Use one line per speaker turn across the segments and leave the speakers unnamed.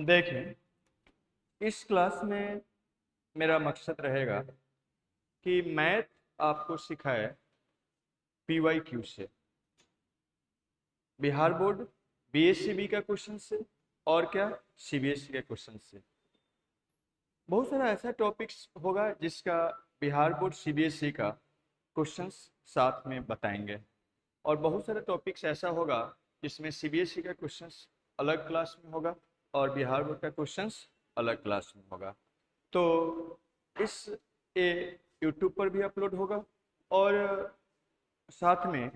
देखिए, इस क्लास में मेरा मकसद रहेगा कि मैथ आपको सिखाए पीवाईक्यू से, बिहार बोर्ड बीएससीबी का क्वेश्चन से और क्या सीबीएसई के क्वेश्चन से। बहुत सारा ऐसा टॉपिक्स होगा जिसका बिहार बोर्ड सीबीएसई का क्वेश्चंस साथ में बताएंगे, और बहुत सारे टॉपिक्स ऐसा होगा जिसमें सीबीएसई का क्वेश्चंस अलग क्लास में होगा और बिहार बोर्ड का क्वेश्चंस अलग क्लास में होगा। तो इस ये यूट्यूब पर भी अपलोड होगा और साथ में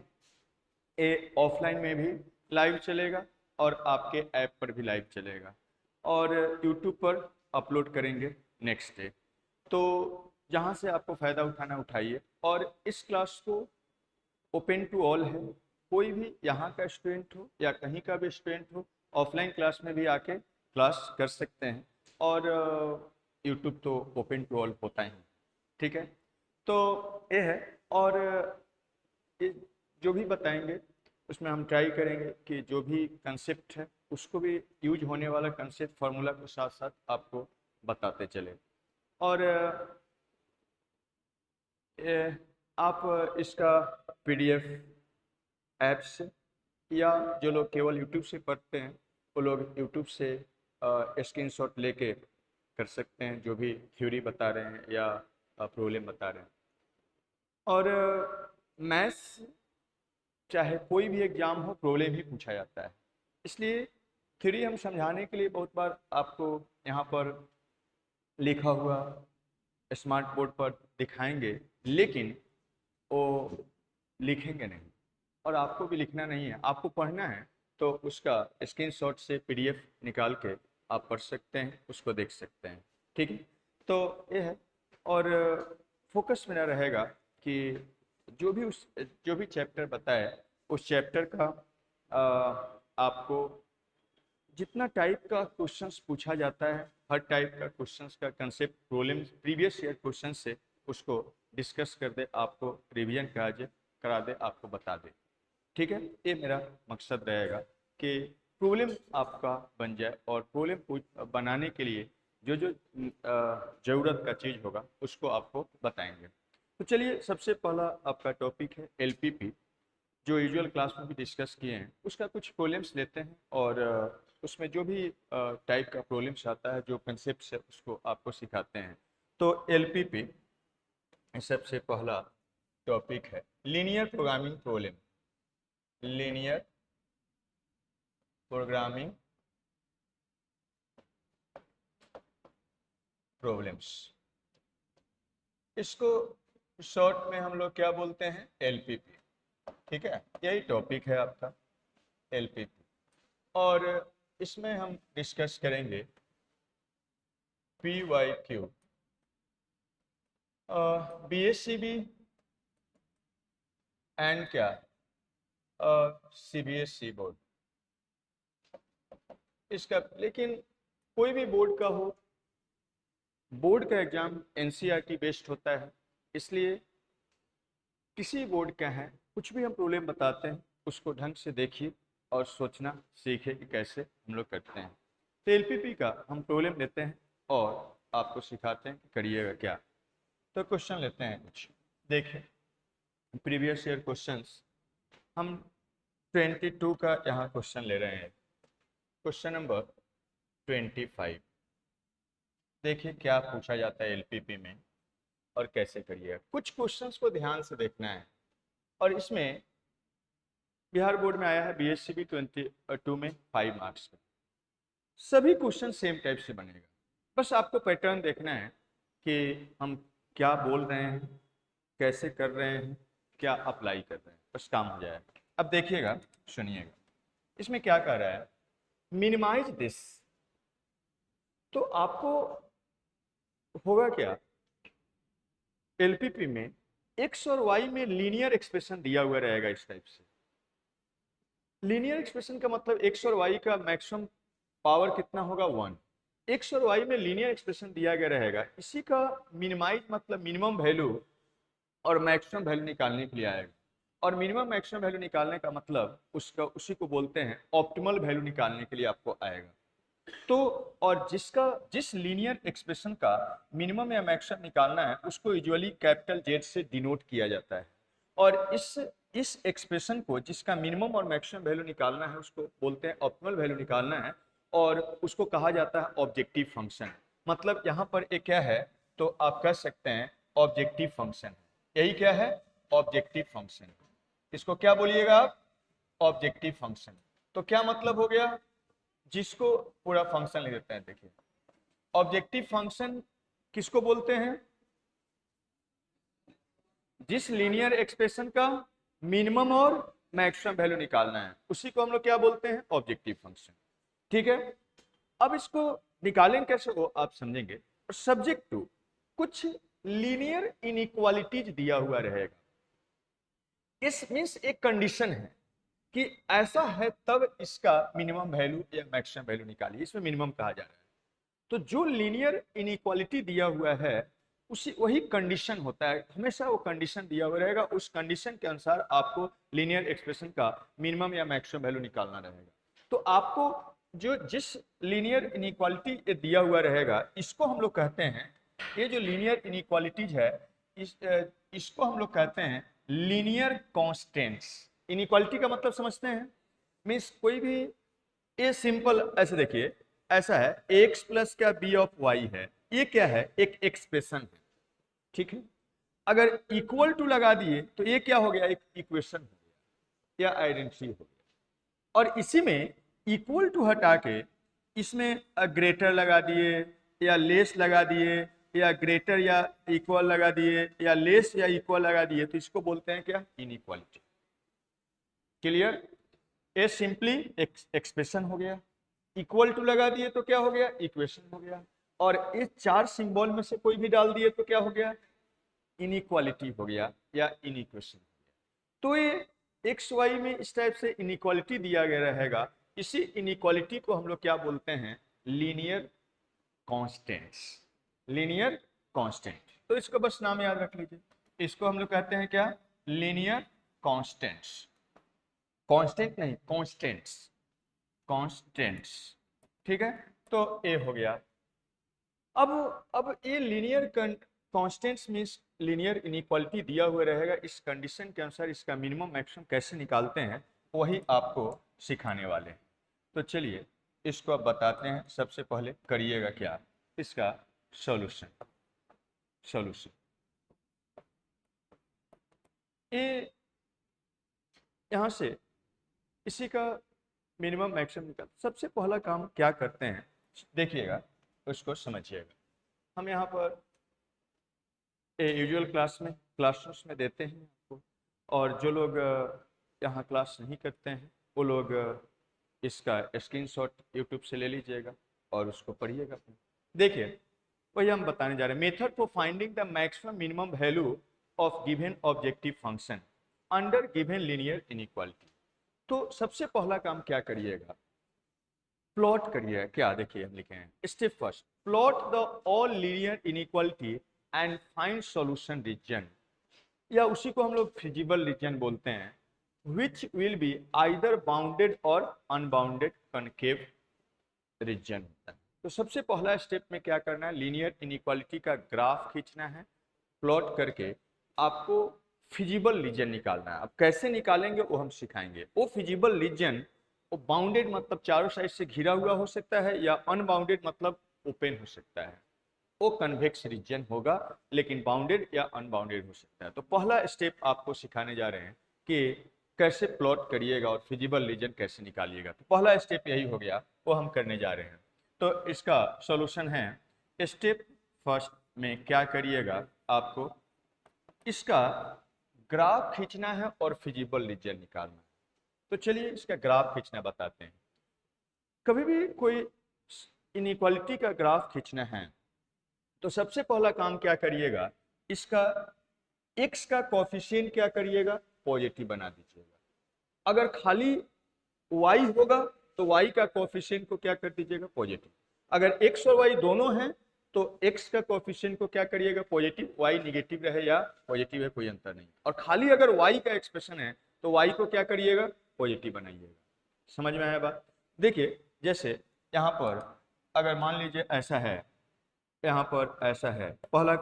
ये ऑफलाइन में भी लाइव चलेगा और आपके ऐप पर भी लाइव चलेगा और यूट्यूब पर अपलोड करेंगे नेक्स्ट डे। तो जहाँ से आपको फ़ायदा उठाना उठाइए, और इस क्लास को ओपन टू ऑल है। कोई भी यहाँ का स्टूडेंट हो या कहीं का भी स्टूडेंट हो, ऑफलाइन क्लास में भी आके क्लास कर सकते हैं, और यूट्यूब तो ओपन टू ऑल होता ही। ठीक है, तो ये है। और ये जो भी बताएंगे उसमें हम ट्राई करेंगे कि जो भी कंसेप्ट है उसको भी यूज होने वाला कंसेप्ट फार्मूला के साथ साथ आपको बताते चले। और आप इसका पीडीएफ ऐप से, या जो लोग केवल यूट्यूब से पढ़ते हैं वो लोग यूट्यूब से स्क्रीनशॉट लेके कर सकते हैं, जो भी थ्योरी बता रहे हैं या प्रॉब्लम बता रहे हैं। और मैथ्स चाहे कोई भी एग्जाम हो, प्रॉब्लम ही पूछा जाता है, इसलिए थ्योरी हम समझाने के लिए बहुत बार आपको यहाँ पर लिखा हुआ स्मार्ट बोर्ड पर दिखाएंगे, लेकिन वो लिखेंगे नहीं, और आपको भी लिखना नहीं है, आपको पढ़ना है। तो उसका स्क्रीनशॉट से पीडीएफ निकाल के आप पढ़ सकते हैं, उसको देख सकते हैं। ठीक है, तो ये है। और फोकस मेरा रहेगा कि जो भी चैप्टर बताए उस चैप्टर का आपको जितना टाइप का क्वेश्चंस पूछा जाता है, हर टाइप का क्वेश्चंस का concept problem previous year question से उसको डिस्कस कर दे, आपको रिवीजन करा दे, आपको बता दे। ठीक है, ये मेरा मकसद रहेगा कि प्रॉब्लम आपका बन जाए, और प्रॉब्लम बनाने के लिए जो जो ज़रूरत का चीज़ होगा उसको आपको बताएंगे। तो चलिए, सबसे पहला आपका टॉपिक है एलपीपी, जो यूजुअल क्लास में भी डिस्कस किए हैं, उसका कुछ प्रॉब्लम्स लेते हैं, और उसमें जो भी टाइप का प्रॉब्लम्स आता है, जो कंसेप्ट है, उसको आपको सिखाते हैं। तो एलपीपी सबसे पहला टॉपिक है linear programming problem. Linear programming problems, इसको शॉर्ट में हम लोग क्या बोलते हैं, एलपीपी। ठीक है, यही टॉपिक है आपका एलपीपी, और इसमें हम डिस्कस करेंगे P Y Q, BSCB and क्या सीबीएसई बोर्ड, इसका। लेकिन कोई भी बोर्ड का हो, बोर्ड का एग्जाम एनसीईआरटी बेस्ड होता है, इसलिए किसी बोर्ड का है, कुछ भी हम प्रॉब्लम बताते हैं उसको ढंग से देखिए और सोचना सीखिए कि कैसे हम लोग करते हैं। तो एलपीपी का हम प्रॉब्लम लेते हैं और आपको सिखाते हैं कि करिएगा क्या। तो क्वेश्चन लेते हैं कुछ, देखिए प्रीवियस ईयर क्वेश्चंस हम 22 का यहाँ क्वेश्चन ले रहे हैं। क्वेश्चन नंबर 25, देखिए क्या पूछा जाता है एलपीपी में और कैसे करिएगा। कुछ क्वेश्चंस को ध्यान से देखना है, और इसमें बिहार बोर्ड में आया है बीएससीबी 22 में 5 मार्क्स का। सभी क्वेश्चन सेम टाइप से बनेगा, बस आपको पैटर्न देखना है कि हम क्या बोल रहे हैं, कैसे कर रहे हैं, क्या अप्लाई कर रहे हैं, बस काम हो जाएगा। अब देखिएगा, सुनिएगा, इसमें क्या कह रहा है, मिनिमाइज दिस। तो आपको होगा क्या, एलपीपी में एक्स और वाई में लीनियर एक्सप्रेशन दिया हुआ रहेगा इस टाइप से। लीनियर एक्सप्रेशन का मतलब एक्स और वाई का मैक्सिमम पावर कितना होगा, 1। एक्स और वाई में लीनियर एक्सप्रेशन दिया गया रहेगा, इसी का मिनिमाइज मतलब मिनिमम वैल्यू और मैक्सिमम वैल्यू निकालने के लिए आएगा। और मिनिमम मैक्सिमम वैल्यू निकालने का मतलब उसका उसी को बोलते हैं ऑप्टिमल वैल्यू निकालने के लिए आपको आएगा। तो और जिस लीनियर एक्सप्रेशन का मिनिमम या मैक्सिमम निकालना है उसको यूजुअली कैपिटल जेड से डिनोट किया जाता है। और इस एक्सप्रेशन को जिसका मिनिमम और मैक्सिमम वैल्यू निकालना है उसको बोलते हैं ऑप्टिमल वैल्यू निकालना है, और उसको कहा जाता है ऑब्जेक्टिव फंक्शन। मतलब यहाँ पर एक क्या है, तो आप कह सकते हैं ऑब्जेक्टिव फंक्शन। यही क्या है, ऑब्जेक्टिव फंक्शन। इसको क्या बोलिएगा आप, ऑब्जेक्टिव फंक्शन। तो क्या मतलब हो गया, जिसको पूरा फंक्शन लिख देते हैं। देखिए ऑब्जेक्टिव फंक्शन किसको बोलते हैं, जिस लीनियर एक्सप्रेशन का मिनिमम और मैक्सिमम वैल्यू निकालना है उसी को हम लोग क्या बोलते हैं, ऑब्जेक्टिव फंक्शन। ठीक है, अब इसको निकालें कैसे वो आप समझेंगे। सब्जेक्ट टू कुछ लीनियर इनइक्वालिटीज दिया हुआ रहेगा। इस मीन्स एक कंडीशन है कि ऐसा है तब इसका मिनिमम वैल्यू या मैक्सिमम वैल्यू निकालिए, इसमें मिनिमम कहा जा रहा है। तो जो लीनियर इनइक्वालिटी दिया हुआ है उसी वही कंडीशन होता है, हमेशा वो कंडीशन दिया हुआ रहेगा, उस कंडीशन के अनुसार आपको लीनियर एक्सप्रेशन का मिनिमम या मैक्सिमम वैल्यू निकालना रहेगा। तो आपको जो जिस लीनियर इनइक्वालिटी दिया हुआ रहेगा इसको हम लोग कहते हैं, ये जो लीनियर इनइक्वालिटीज है इसको हम लोग कहते हैं लीनियर कांस्टेंट्स। इनइक्वालिटी का मतलब समझते हैं, मीन्स कोई भी ये सिंपल ऐसे देखिए, ऐसा है एक्स प्लस क्या बी ऑफ वाई है, ये क्या है, एक एक्सप्रेशन है। ठीक है, अगर इक्वल टू लगा दिए तो ये क्या हो गया, एक इक्वेशन हो गया या आइडेंटिटी हो गया। और इसी में इक्वल टू हटा के इसमें ग्रेटर लगा दिए या लेस लगा दिए या ग्रेटर या इक्वल लगा दिए या लेस या इक्वल लगा दिए, तो इसको बोलते हैं क्या, इनइक्वालिटी। क्लियर, ये सिंपली एक्सप्रेशन हो गया। इक्वल टू लगा दिए तो क्या हो गया, इक्वेशन हो गया। और इस चार सिंबल में से कोई भी डाल दिए तो क्या हो गया, इनइक्वालिटी हो गया या इनइक्वेशन। तो ये एक्स वाई में इस टाइप से इनइक्वालिटी दिया गया रहेगा, इसी इनइक्वालिटी को हम लोग क्या बोलते हैं, लीनियर कांस्टेंट्स। लीनियर कांस्टेंट, तो इसको बस नाम याद रख लीजिए, इसको हम लोग कहते हैं क्या, लीनियर कांस्टेंट्स। कांस्टेंट नहीं, कांस्टेंट्स, कांस्टेंट्स। ठीक है, तो ए हो गया। अब ये linear constants means linear inequality दिया हुआ रहेगा, इस कंडीशन के अनुसार इसका मिनिमम मैक्सिमम कैसे निकालते हैं वही आपको सिखाने वाले हैं। तो चलिए इसको अब बताते हैं। सबसे पहले करिएगा क्या, इसका सॉल्यूशन। सॉल्यूशन ये यहाँ से इसी का मिनिमम मैक्सिमम निकाल। सबसे पहला काम क्या करते हैं देखिएगा, उसको समझिएगा। हम यहाँ पर यूजुअल क्लासरूम्स में देते हैं आपको, और जो लोग यहाँ क्लास नहीं करते हैं वो लोग इसका स्क्रीनशॉट यूट्यूब से ले लीजिएगा और उसको पढ़िएगा। देखिए वही हम बताने जा रहे हैं, method for finding the maximum minimum value of given objective function under given linear inequality. तो सबसे पहला काम क्या करिएगा, प्लॉट करिए। क्या देखिए हम लिखे हैं, step first, plot the all linear inequality and find solution region, या उसी को हम लोग फिजिबल रीजन बोलते हैं, which will be either bounded और अनबाउंडेड कनकेव रीजन होता है। तो सबसे पहला स्टेप में क्या करना है, लीनियर इनइक्वालिटी का ग्राफ खींचना है, प्लॉट करके आपको फिजिबल रीजन निकालना है। अब कैसे निकालेंगे वो हम सिखाएंगे। वो फिजिबल रीजन वो बाउंडेड मतलब चारों साइड से घिरा हुआ हो सकता है, या अनबाउंडेड मतलब ओपन हो सकता है। वो कन्वेक्स रीजन होगा, लेकिन बाउंडेड या अनबाउंडेड हो सकता है। तो पहला स्टेप आपको सिखाने जा रहे हैं कि कैसे प्लॉट करिएगा और फिजिबल रीजन कैसे निकालिएगा। तो पहला स्टेप यही हो गया, वो हम करने जा रहे हैं। तो इसका सॉल्यूशन है, स्टेप फर्स्ट में क्या करिएगा, आपको इसका ग्राफ खींचना है और फिजिबल रीजन निकालना है। तो चलिए इसका ग्राफ खींचना बताते हैं। कभी भी कोई इनइक्वालिटी का ग्राफ खींचना है तो सबसे पहला काम क्या करिएगा, इसका x का कोफिशिएंट क्या करिएगा, पॉजिटिव बना दीजिएगा। अगर खाली y होगा तो y का कोफिशिएंट को क्या कर दीजिएगा, पॉजिटिव। अगर x और y दोनों हैं तो x का कोफिशिएंट को क्या करिएगा, पॉजिटिव। y निगेटिव रहे या पॉजिटिव है कोई अंतर नहीं। और खाली अगर y का एक्सप्रेशन है तो y को क्या करिएगा, पॉजिटिव बनाइएगा। समझ में आया बात। देखिए जैसे यहाँ पर अगर मान लीजिए ऐसा है, यहाँ पर ऐसा है, पहला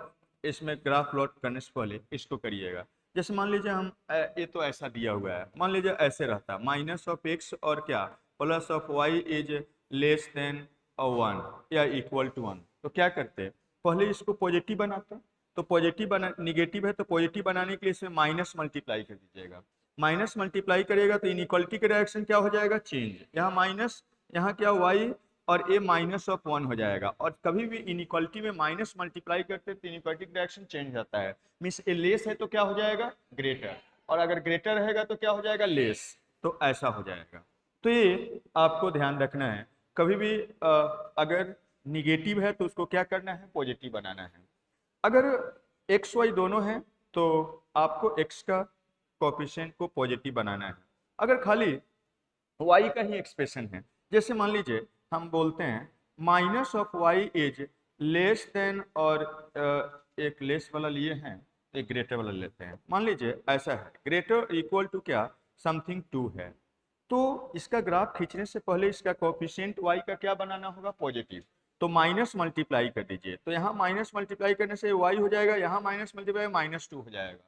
इसमें ग्राफ प्लॉट करने से पहले इसको करिएगा। जैसे मान लीजिए हम ये तो ऐसा दिया हुआ है, मान लीजिए ऐसे रहता माइनस ऑफ एक्स और क्या plus of Y is less than 1 या इक्वल टू 1, तो क्या करते पहले इसको पॉजिटिव बनाते, तो पॉजिटिव बना निगेटिव है तो पॉजिटिव बनाने के लिए इसमें माइनस मल्टीप्लाई कर दीजिएगा। माइनस मल्टीप्लाई करेगा तो इनइक्वालिटी का डायरेक्शन क्या हो जाएगा, चेंज, यहाँ माइनस, यहाँ क्या वाई और ए माइनस ऑफ 1 हो जाएगा। और कभी भी इनइक्वालिटी में माइनस मल्टीप्लाई करते तो इनइक्वालिटी डायरेक्शन चेंज जाता है, मीन्स ए लेस है तो क्या हो जाएगा, ग्रेटर, और अगर ग्रेटर रहेगा तो क्या हो जाएगा, लेस, तो ऐसा हो जाएगा। तो ये आपको ध्यान रखना है, कभी भी अगर निगेटिव है तो उसको क्या करना है, पॉजिटिव बनाना है। अगर एक्स वाई दोनों हैं तो आपको एक्स का कोएफिशिएंट को पॉजिटिव बनाना है। अगर खाली वाई का ही एक्सप्रेशन है, जैसे मान लीजिए हम बोलते हैं minus of Y is less than, और एक लेस वाला लिए हैं, एक ग्रेटर वाला लेते हैं, मान लीजिए ऐसा है, ग्रेटर इक्वल टू क्या समथिंग 2 है, तो इसका ग्राफ खींचने से पहले इसका कोएफिशिएंट वाई का क्या बनाना होगा, पॉजिटिव, तो माइनस मल्टीप्लाई कर दीजिए, तो यहाँ माइनस मल्टीप्लाई करने से वाई हो जाएगा, यहाँ माइनस मल्टीप्लाई -2 हो जाएगा,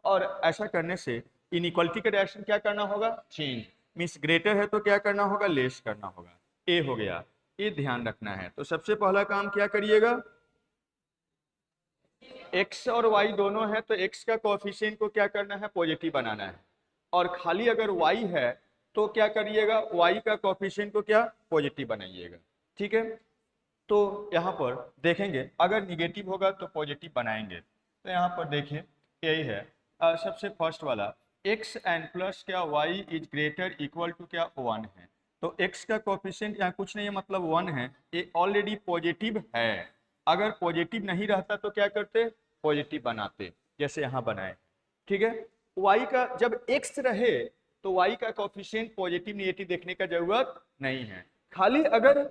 और ऐसा करने से इनइक्वालिटी का डायरेक्शन क्या करना होगा, चेंज, मीन्स ग्रेटर है तो क्या करना होगा, लेस करना होगा, ए हो गया, ये ध्यान रखना है। तो सबसे पहला काम क्या करिएगा, एक्स और वाई दोनों है तो एक्स का कोएफिशिएंट को क्या करना है, पॉजिटिव बनाना है, और खाली अगर वाई है तो क्या करिएगा, वाई का कोएफिशिएंट को क्या पॉजिटिव बनाइएगा, ठीक है। तो यहाँ पर देखेंगे अगर निगेटिव होगा तो पॉजिटिव बनाएंगे, तो यहाँ पर देखिए यही है, सबसे फर्स्ट वाला x एंड प्लस क्या y is greater equal to क्या 1 है, तो x का कोएफिशिएंट यहाँ कुछ नहीं है, मतलब 1 है, ये ऑलरेडी पॉजिटिव है, अगर पॉजिटिव नहीं रहता तो क्या करते, पॉजिटिव बनाते, जैसे यहाँ बनाए, ठीक है। y का जब x रहे तो y का कोएफिशिएंट पॉजिटिव निगेटिव देखने का जरूरत नहीं है, खाली अगर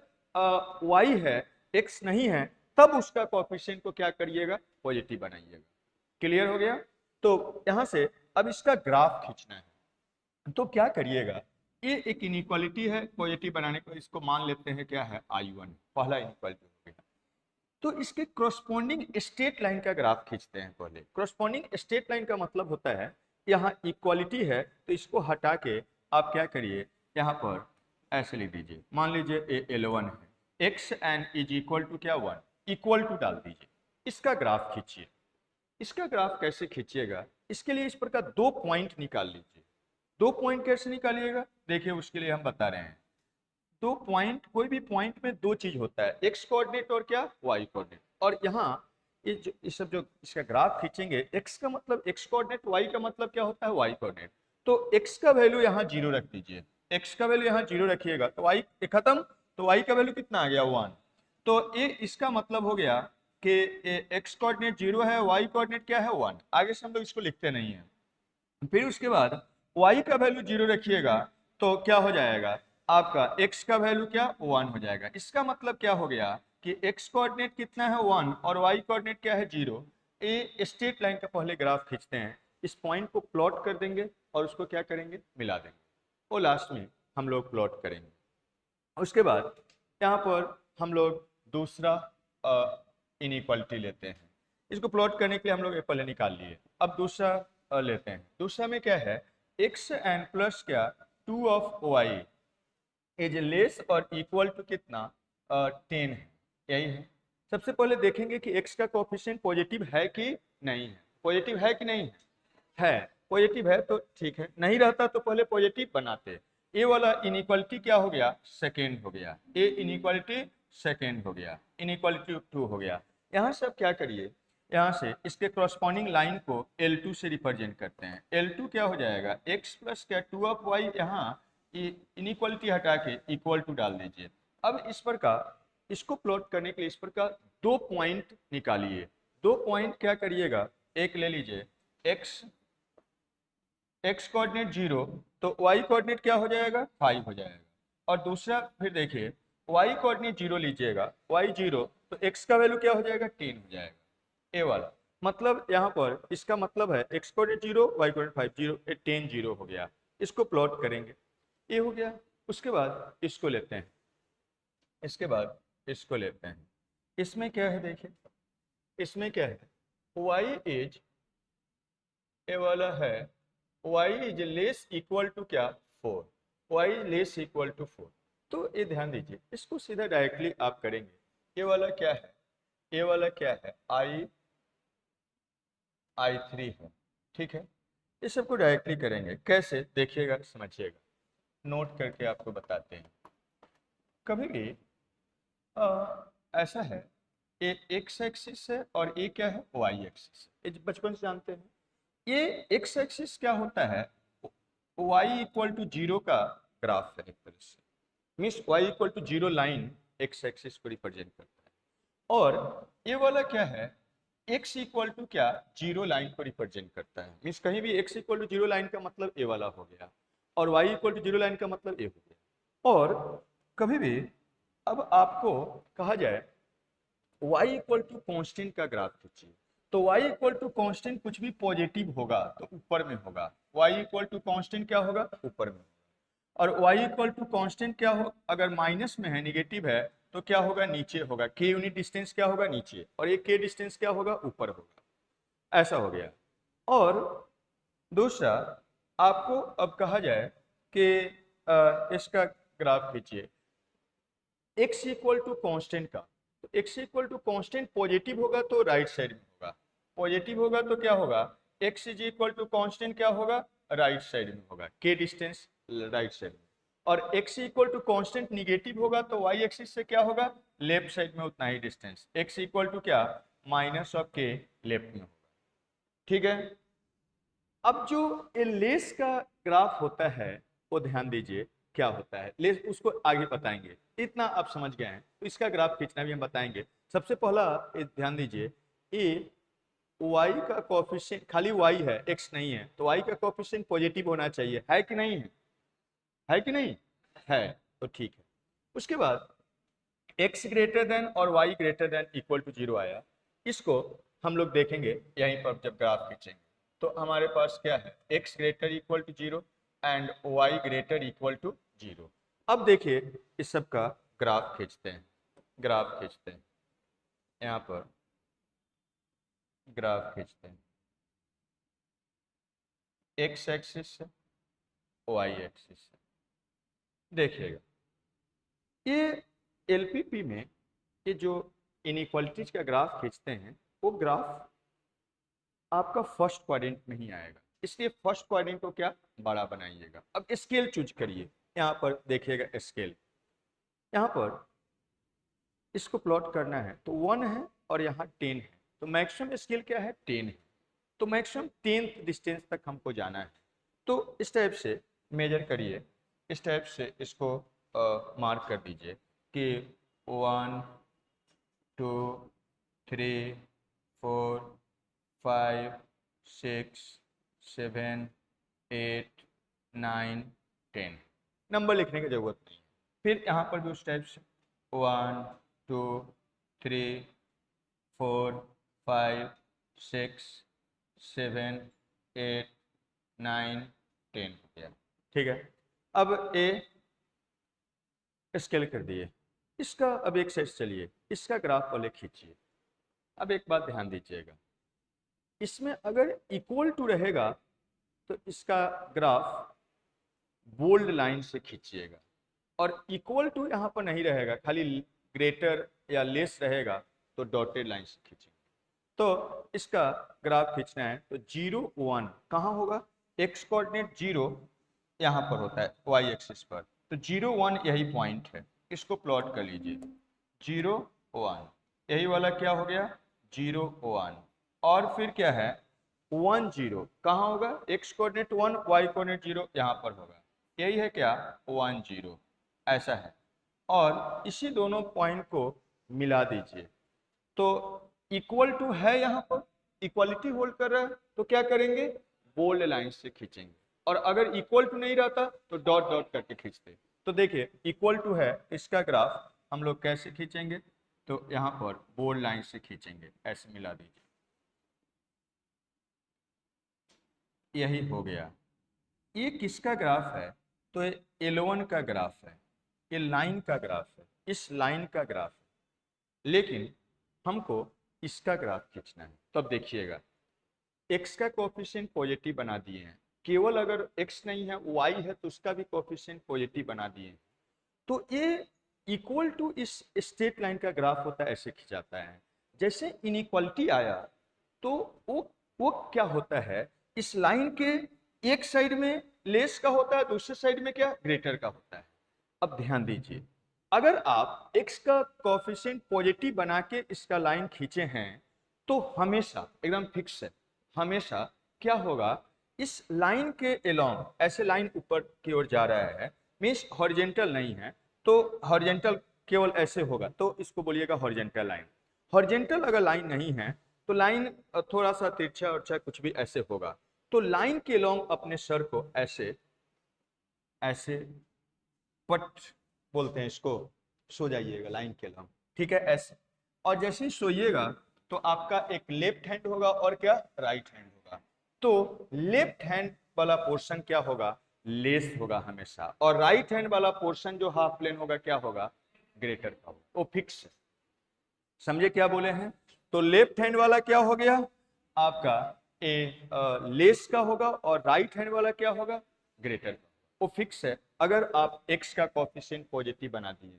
y है x नहीं है तब उसका कोएफिशिएंट को क्या करिएगा, पॉजिटिव बनाइएगा। क्लियर हो गया। तो यहां से अब इसका ग्राफ खींचना है, तो क्या करिएगा, ये एक इनइक्वालिटी है, पॉजिटिव बनाने को इसको मान लेते हैं क्या है, I1, पहला इनइक्वालिटी हो गया। तो इसके करस्पॉन्डिंग स्ट्रेट लाइन का ग्राफ खींचते हैं पहले। करस्पॉन्डिंग स्ट्रेट लाइन का मतलब होता है यहाँ इक्वालिटी है तो इसको हटा के आप क्या करिए, यहाँ पर ऐसे लिख दीजिए, मान लीजिए ए L1 है, x and is equal to क्या 1, इक्वल टू डाल दीजिए, इसका ग्राफ खींचिए। इसका ग्राफ कैसे खींचिएगा, इसके लिए इस पर का 2 पॉइंट निकाल लीजिए। 2 पॉइंट कैसे निकालिएगा, देखिए उसके लिए हम बता रहे हैं। 2 पॉइंट, कोई भी पॉइंट में 2 चीज होता है, एक्स कोऑर्डिनेट और क्या वाई कोऑर्डिनेट, और यहाँ ये सब जो इसका ग्राफ खींचेंगे, एक्स का मतलब एक्स कोऑर्डिनेट, वाई का मतलब क्या होता है, वाई कोऑर्डिनेट, तो एक्स का वैल्यू यहाँ 0 रख दीजिए, एक्स का वैल्यू यहाँ 0 रखिएगा तो वाई खत्म, तो वाई का वैल्यू कितना आ गया, 1, तो ये इसका मतलब हो गया कि एक्स कोऑर्डिनेट 0 है, वाई कोऑर्डिनेट क्या है, 1, आगे से हम लोग इसको लिखते नहीं है। फिर उसके बाद y का वैल्यू 0 रखिएगा तो क्या हो जाएगा, आपका x का वैल्यू क्या 1 हो जाएगा। इसका मतलब क्या हो गया कि x कोऑर्डिनेट कितना है 1 और y कोऑर्डिनेट क्या है 0। ये स्ट्रेट लाइन का पहले ग्राफ खींचते हैं, इस पॉइंट को प्लॉट कर देंगे और उसको क्या करेंगे, मिला देंगे, और लास्ट में हम लोग प्लॉट करेंगे। उसके बाद यहाँ पर हम लोग दूसरा इनइक्वालिटी लेते हैं, इसको प्लॉट करने के लिए हम लोग पहले निकाल लिए, अब दूसरा लेते हैं। दूसरा में क्या है, x एंड प्लस क्या 2 ऑफ y इज लेस और इक्वल टू कितना 10 है, यही है। सबसे पहले देखेंगे कि x का कोएफिशिएंट पॉजिटिव है कि नहीं है, पॉजिटिव है कि नहीं है, पॉजिटिव है तो ठीक है, नहीं रहता तो पहले पॉजिटिव बनाते। ए वाला इनइक्वालिटी क्या हो गया, सेकेंड हो गया, ए इनइक्वालिटी सेकेंड हो गया, इनइक्वालिटी 2 हो गया। यहाँ से अब क्या करिए, यहाँ से इसके करस्पॉन्डिंग लाइन को L2 से रिप्रेजेंट करते हैं। L2 क्या हो जाएगा, x प्लस क्या 2 ऑफ y, यहाँ इनइक्वालिटी हटा के इक्वल टू डाल दीजिए। अब इस पर का इसको प्लॉट करने के लिए इस पर का 2 पॉइंट निकालिए। 2 पॉइंट क्या करिएगा, एक ले लीजिए x कोऑर्डिनेट 0 तो y कोऑर्डिनेट क्या हो जाएगा 5 हो जाएगा, और दूसरा फिर देखिए y कोऑर्डिनेट 0 लीजिएगा, y 0 तो x का वैल्यू क्या हो जाएगा 10 हो जाएगा, ए वाला मतलब यहाँ पर इसका मतलब है x कोऑर्डिनेट 0 y कोऑर्डिनेट 5 0 10 0 हो गया। इसको प्लॉट करेंगे, ये हो गया। उसके बाद इसको लेते हैं, इसके बाद इसको लेते हैं, इसमें क्या है देखिए, इसमें क्या है, y इज, ये वाला है y is less equal to क्या 4, y लेस इक्वल टू 4। तो ये ध्यान दीजिए, इसको सीधा डायरेक्टली आप करेंगे, ये वाला क्या है, ये वाला क्या है, I3 है, ठीक है। इस सबको डायरेक्टली करेंगे, कैसे देखिएगा समझिएगा, नोट करके आपको बताते हैं। कभी भी ऐसा है, ये एक्स एक्सिस है और ये क्या है, वाई एक्सिस है, ये बचपन से जानते हैं। ये एक्स एक्सिस क्या होता है, वाई इक्वल टू 0 का ग्राफ है एक तरह से, means y equal to 0 line x axis को रिप्रेजेंट करता है। और ये वाला क्या है, x इक्वल टू क्या 0 लाइन को रिप्रेजेंट करता है, मीन्स कहीं भी x इक्वल टू 0 लाइन का मतलब ए वाला हो गया, और y इक्वल टू 0 लाइन का मतलब ए हो गया। और कभी भी अब आपको कहा जाए y इक्वल टू कॉन्स्टेंट का ग्राफ खींचिए, तो y इक्वल टू कॉन्स्टेंट कुछ भी पॉजिटिव होगा तो ऊपर में होगा, y इक्वल टू कॉन्स्टेंट क्या होगा, ऊपर में होगा। और y इक्वल टू कॉन्स्टेंट क्या हो, अगर माइनस में है, निगेटिव है, तो क्या होगा, नीचे होगा, k यूनिट डिस्टेंस क्या होगा, नीचे, और ये k डिस्टेंस क्या होगा, ऊपर होगा। ऐसा हो गया। और दूसरा, आपको अब कहा जाए कि इसका ग्राफ खींचिए x इक्वल टू कॉन्स्टेंट का, तो x equal to constant positive होगा तो राइट साइड में होगा, पॉजिटिव होगा तो क्या होगा, x is equal to constant क्या होगा, राइट साइड में होगा, k डिस्टेंस राइट साइड में। और x equal to constant negative होगा तो y एक्सिस से क्या होगा, लेफ्ट साइड में उतना ही डिस्टेंस, x इक्वल टू क्या माइनस ऑफ k लेफ्ट में होगा, ठीक है। अब जो लेस का ग्राफ होता है वो ध्यान दीजिए क्या होता है, लेस उसको आगे बताएंगे, इतना आप समझ गए हैं, तो इसका ग्राफ खींचना भी हम बताएंगे। सबसे पहला ध्यान दीजिए, ये y का कोएफिशिएंट खाली y है, x नहीं है, तो y का कोएफिशिएंट पॉजिटिव होना चाहिए, है कि नहीं है कि नहीं है, तो ठीक है। उसके बाद x ग्रेटर देन और y greater than equal to 0 आया, इसको हम लोग देखेंगे यहीं पर जब ग्राफ खींचेंगे। तो हमारे पास क्या है, x greater equal to 0 and y greater equal to 0। अब देखिए इस सब का ग्राफ खींचते हैं, ग्राफ खींचते हैं, यहाँ पर ग्राफ खींचते हैं, x एक्सिस से y एक्सिस से। देखिएगा ये एलपीपी में ये जो इनइक्वालिटीज का ग्राफ खींचते हैं, वो ग्राफ आपका फर्स्ट क्वाड्रेंट में ही आएगा, इसलिए फर्स्ट क्वाड्रेंट को क्या बड़ा बनाइएगा। अब स्केल चूज करिए, यहाँ पर देखिएगा स्केल, यहाँ पर इसको प्लॉट करना है तो 1 है और यहाँ 10 है, तो मैक्सिमम स्केल क्या है, 10 है, तो मैक्सिमम 10th डिस्टेंस तक हमको जाना है। तो इस टाइप से मेजर करिए, इस टाइप से इसको मार्क कर दीजिए कि 1 2 3 4 5 6 7 8 9 10, नंबर लिखने की जरूरत नहीं है। फिर यहाँ पर भी उस टाइप से 1 2 3 4 5 6 7 8 9 10 हो गया, ठीक है। अब ए स्केल कर दिए, इसका अब एक साइड चलिए, इसका ग्राफ पहले खींचिए। अब एक बात ध्यान दीजिएगा, इसमें अगर इक्वल टू रहेगा तो इसका ग्राफ बोल्ड लाइन से खींचिएगा, और इक्वल टू यहाँ पर नहीं रहेगा, खाली ग्रेटर या लेस रहेगा तो डॉटेड लाइन से खींचेंगे। तो इसका ग्राफ खींचना है तो 0 1 कहाँ होगा, x कोऑर्डिनेट 0 यहाँ पर होता है y एक्सिस पर, तो 0 1 यही पॉइंट है, इसको प्लॉट कर लीजिए 0 1, यही वाला क्या हो गया 0 1, और फिर क्या है 1 0 कहाँ होगा, x कोऑर्डिनेट 1 y कोऑर्डिनेट 0 यहाँ पर होगा, यही है क्या 1 0, ऐसा है। और इसी दोनों पॉइंट को मिला दीजिए, तो इक्वल टू है, यहाँ पर इक्वालिटी होल्ड कर रहा है, तो क्या करेंगे बोल्ड लाइन से खींचेंगे, और अगर इक्वल टू नहीं रहता तो डॉट डॉट करके खींचते। तो देखिए इक्वल टू है, इसका ग्राफ हम लोग कैसे खींचेंगे, तो यहाँ पर बोल्ड लाइन से खींचेंगे, ऐसे मिला दीजिए, यही हो गया। ये किसका ग्राफ है, तो ये L1 का ग्राफ है, ये लाइन का ग्राफ है, इस लाइन का ग्राफ है, लेकिन हमको इसका ग्राफ खींचना है। तब देखिएगा x का कोफिशिएंट पॉजिटिव बना दिए हैं, केवल अगर x नहीं है y है तो उसका भी कोफिशिएंट पॉजिटिव बना दिए हैं। तो ये इक्वल टू इस स्ट्रेट लाइन का ग्राफ होता है, ऐसे खिंचाता है। जैसे इनइक्वालिटी आया तो वो क्या होता है, इस लाइन के एक साइड में लेस का होता है, दूसरे साइड में क्या ग्रेटर का होता है। अब ध्यान दीजिए, अगर आप x का कोफिशिएंट पॉजिटिव बना के इसका लाइन खींचे हैं तो हमेशा एकदम फिक्स है, हमेशा क्या होगा, इस लाइन के एलोंग ऐसे लाइन ऊपर की ओर जा रहा है, मीन्स हॉरिजेंटल नहीं है, तो हॉरिजेंटल केवल ऐसे होगा तो इसको बोलिएगा हॉरिजेंटल लाइन। हॉरिजेंटल अगर लाइन नहीं है तो लाइन थोड़ा सा तिरछा उर्छा कुछ भी ऐसे होगा, तो लाइन के लॉन्ग अपने सर को ऐसे ऐसे पट बोलते हैं इसको, सो जाइएगा लाइन के लॉन्ग, ठीक है ऐसे। और जैसे ही सोइएगा तो आपका एक लेफ्ट हैंड होगा और क्या राइट हैंड होगा। तो लेफ्ट हैंड वाला पोर्शन क्या होगा, लेस होगा हमेशा, और राइट हैंड वाला पोर्शन जो हाफ प्लेन होगा क्या होगा, ग्रेटर का होगा, वो फिक्स है। समझे क्या बोले हैं? तो लेफ्ट हैंड वाला क्या हो गया आपका लेस का होगा, और राइट हैंड वाला क्या होगा, ग्रेटर का, वो फिक्स है। अगर आप x का कोफिशिएंट पॉजिटिव बना दिए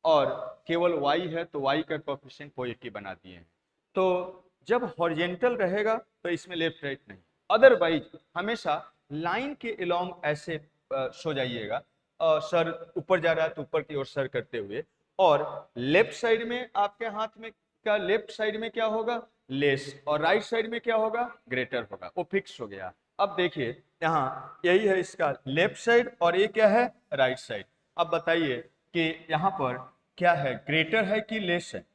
और केवल y है तो y का कोफिशिएंट पॉजिटिव बना दिए हैं, तो जब हॉरिजेंटल रहेगा तो इसमें लेफ्ट राइट नहीं, अदरवाइज हमेशा लाइन के अलोंग ऐसे सो जाइएगा, सर ऊपर जा रहा है तो ऊपर की ओर सर करते हुए, और लेफ्ट साइड में आपके हाथ में क्या, लेफ्ट साइड में क्या होगा लेस, और राइट साइड में क्या होगा ग्रेटर होगा, वो फिक्स हो गया। अब देखिए यहाँ यही है इसका लेफ्ट साइड और ये क्या है राइट साइड। अब बताइए कि यहाँ पर क्या है, ग्रेटर है कि लेस है,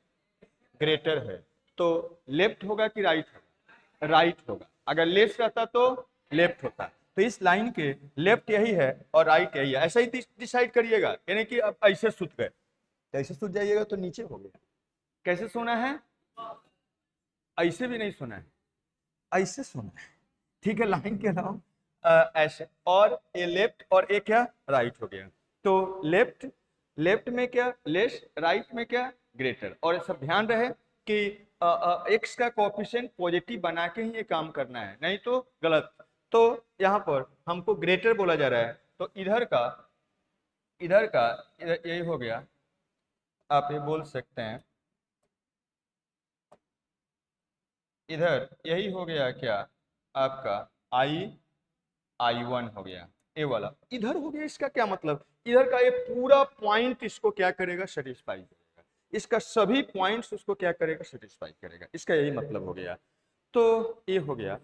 ग्रेटर है, तो लेफ्ट होगा कि राइट होगा, राइट होगा। अगर लेस रहता तो लेफ्ट होता। तो इस लाइन के लेफ्ट यही है और राइट यही है, ऐसा ही डिसाइड करिएगा, यानी कि अब ऐसे सुत गए, ऐसे सुत जाइएगा तो नीचे हो गया। कैसे सोना है, ऐसे भी नहीं सोना है, ऐसे सोना है, ठीक है, लाइन के अलावा ऐसे, और ये लेफ्ट और ये क्या राइट हो गया। तो लेफ्ट, लेफ्ट में क्या लेस, राइट में क्या ग्रेटर, और सब ध्यान रहे कि एक्स का कोएफिशिएंट पॉजिटिव बना के ही ये काम करना है, नहीं तो गलत। तो यहाँ पर हमको ग्रेटर बोला जा रहा है, तो इधर यही हो गया, आप ये बोल सकते हैं इधर यही हो गया क्या आपका I1 हो गया, ए वाला इधर हो गया। इसका क्या मतलब, इधर का ये पूरा पॉइंट इसको क्या करेगा, सेटिस्फाई करेगा, इसका सभी पॉइंट्स उसको क्या करेगा, सेटिस्फाई करेगा, इसका यही मतलब हो गया। तो ये हो गया,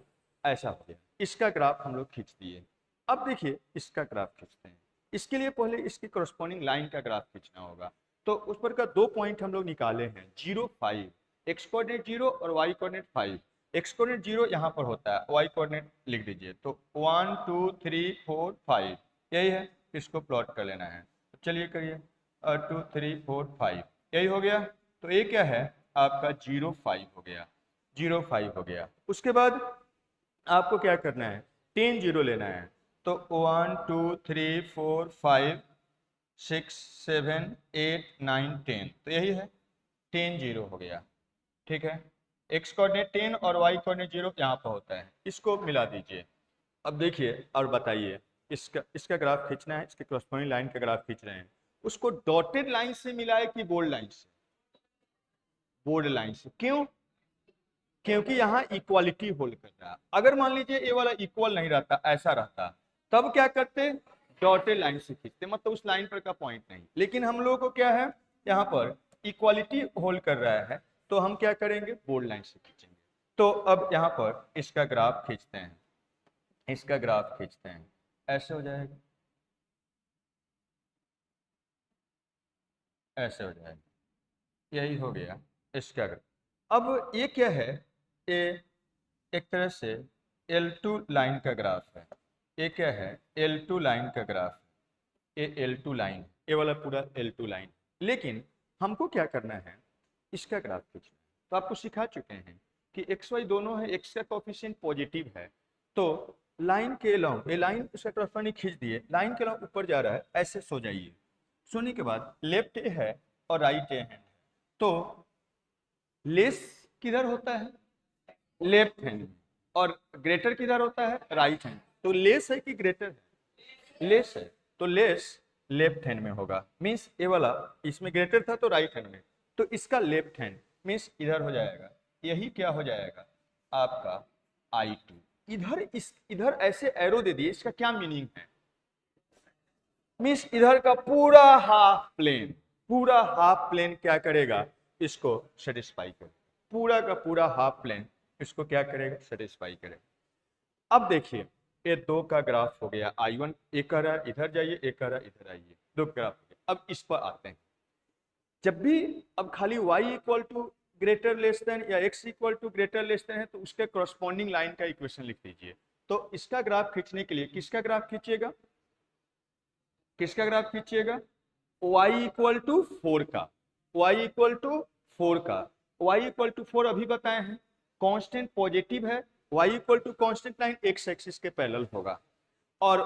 ऐसा हो गया। इसका ग्राफ हम लोग खींच दिए। अब देखिए इसका ग्राफ खींचते हैं, इसके लिए पहले इसकी करस्पॉन्डिंग लाइन का ग्राफ खींचना होगा। तो उस पर का दो पॉइंट हम लोग निकाले हैं, 0 5, एक्स कोऑर्डिनेट 0 और वाई कोऑर्डिनेट 5। एक्स कोऑर्डिनेट 0 यहाँ पर होता है, वाई कोऑर्डिनेट लिख दीजिए, तो 1 2 3 4 5 यही है, इसको प्लॉट कर लेना है। तो चलिए करिए 2 3 4 5 यही हो गया। तो ये क्या है आपका 0 5 हो गया, 0 5 हो गया। उसके बाद आपको क्या करना है, 10 0 लेना है। तो 1 2 3 4 5 6 7 8 9 10, तो यही है 10 0 हो गया, ठीक है। एक्स कोऑर्डिनेट 10 और वाई कोऑर्डिनेट 0 यहाँ पर होता है, इसको मिला दीजिए। अब देखिए और बताइए, इसका ग्राफ खींचना है, इसके क्रॉसपोइंग लाइन का ग्राफ खींच रहे हैं, उसको डॉटेड लाइन से मिलाए कि बोल्ड लाइन से, बोल्ड लाइन से। क्यों, क्योंकि यहाँ इक्वालिटी होल्ड कर रहा है। अगर मान लीजिए ये वाला इक्वल नहीं रहता, ऐसा रहता, तब क्या करते, डॉटेड लाइन से खींचते, मतलब उस लाइन पर का पॉइंट नहीं। लेकिन हम लोगों को क्या है, यहाँ पर इक्वालिटी होल्ड कर रहा है, तो हम क्या करेंगे, बोल्ड लाइन से खींचेंगे। तो अब यहाँ पर इसका ग्राफ खींचते हैं, इसका ग्राफ खींचते हैं, ऐसे हो जाएगा, ऐसे हो जाएगा, यही हो गया इसका ग्राफ। अब ये क्या है, ये एक तरह से L2 लाइन का ग्राफ है। ये क्या है, L2 लाइन का ग्राफ, ये L2 लाइन, ये वाला पूरा L2 लाइन। लेकिन हमको क्या करना है, इसका ग्राफ खींचना है। तो आपको सिखा चुके हैं कि एक्स वाई दोनों है, एक्स का कोफिशिएंट पॉजिटिव है, तो लाइन के लॉन्ग, ये लाइन उसका ट्रांसफर खींच दिए, लाइन के लॉन्ग ऊपर जा रहा है, ऐसे सो जाइए। सोने के बाद लेफ्ट ए है और राइट ए है, तो लेस किधर होता है? लेफ्ट हैंड में। और ग्रेटर किधर होता है? Right hand. तो लेस है कि ग्रेटर है? लेस है। तो लेस लेफ्ट हैंड में होगा, मीन्स ये वाला इसमें ग्रेटर था तो राइट हैंड में, तो इसका लेफ्ट हैंड मीन्स इधर हो जाएगा। यही क्या हो जाएगा आपका I2। इधर ऐसे एरो दे दिए, इसका क्या मीनिंग है? मीन्स इधर का पूरा हाफ प्लेन, पूरा हाफ प्लेन क्या करेगा? इसको सेटिस्फाई करेगा। पूरा का पूरा हाफ प्लेन इसको क्या करेगा? सेटिस्फाई करेगा। अब देखिए ये दो का ग्राफ हो गया I1, एक कह रहा है इधर जाइए, एक कह रहा है इधर आइए, दो ग्राफ हो गया। अब इस पर आते हैं। जब भी अब खाली y equal to greater less than या x equal to greater less than है तो उसके करस्पॉन्डिंग लाइन का इक्वेशन लिख दीजिए। तो इसका ग्राफ खींचने के लिए किसका ग्राफ खींचिएगा? किसका ग्राफ खींचिएगा? y इक्वल टू 4 का। y इक्वल टू 4 का। y इक्वल टू 4 अभी बताए हैं, कांस्टेंट पॉजिटिव है। y equal to constant line x axis के पैरेलल होगा, और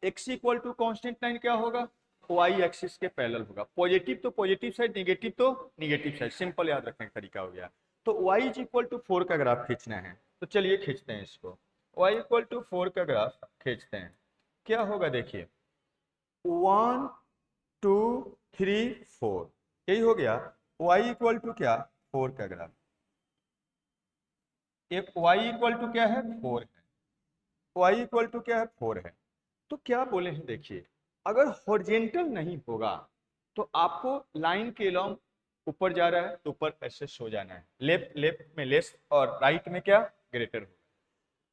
x equal to constant line क्या होगा? y एक्सिस के पैरेलल होगा। पॉजिटिव तो पॉजिटिव साइड, नेगेटिव तो नेगेटिव साइड, सिंपल याद रखने का तरीका हो गया। तो y इज इक्वल टू 4 का ग्राफ खींचना है, तो चलिए खींचते हैं इसको। y इक्वल टू 4 का ग्राफ खींचते हैं। क्या होगा देखिए, 1 2 3 4, यही हो गया y इक्वल टू क्या? 4 का ग्राफ। एक y इक्वल टू क्या है? 4 है। y इक्वल टू क्या है? 4 है। तो क्या बोले हैं देखिए, अगर हॉरिजेंटल नहीं होगा तो आपको लाइन के लॉन्ग ऊपर जा रहा है तो ऊपर ऐसे सो जाना है, लेफ्ट लेफ्ट में लेस और राइट में क्या? ग्रेटर होगा।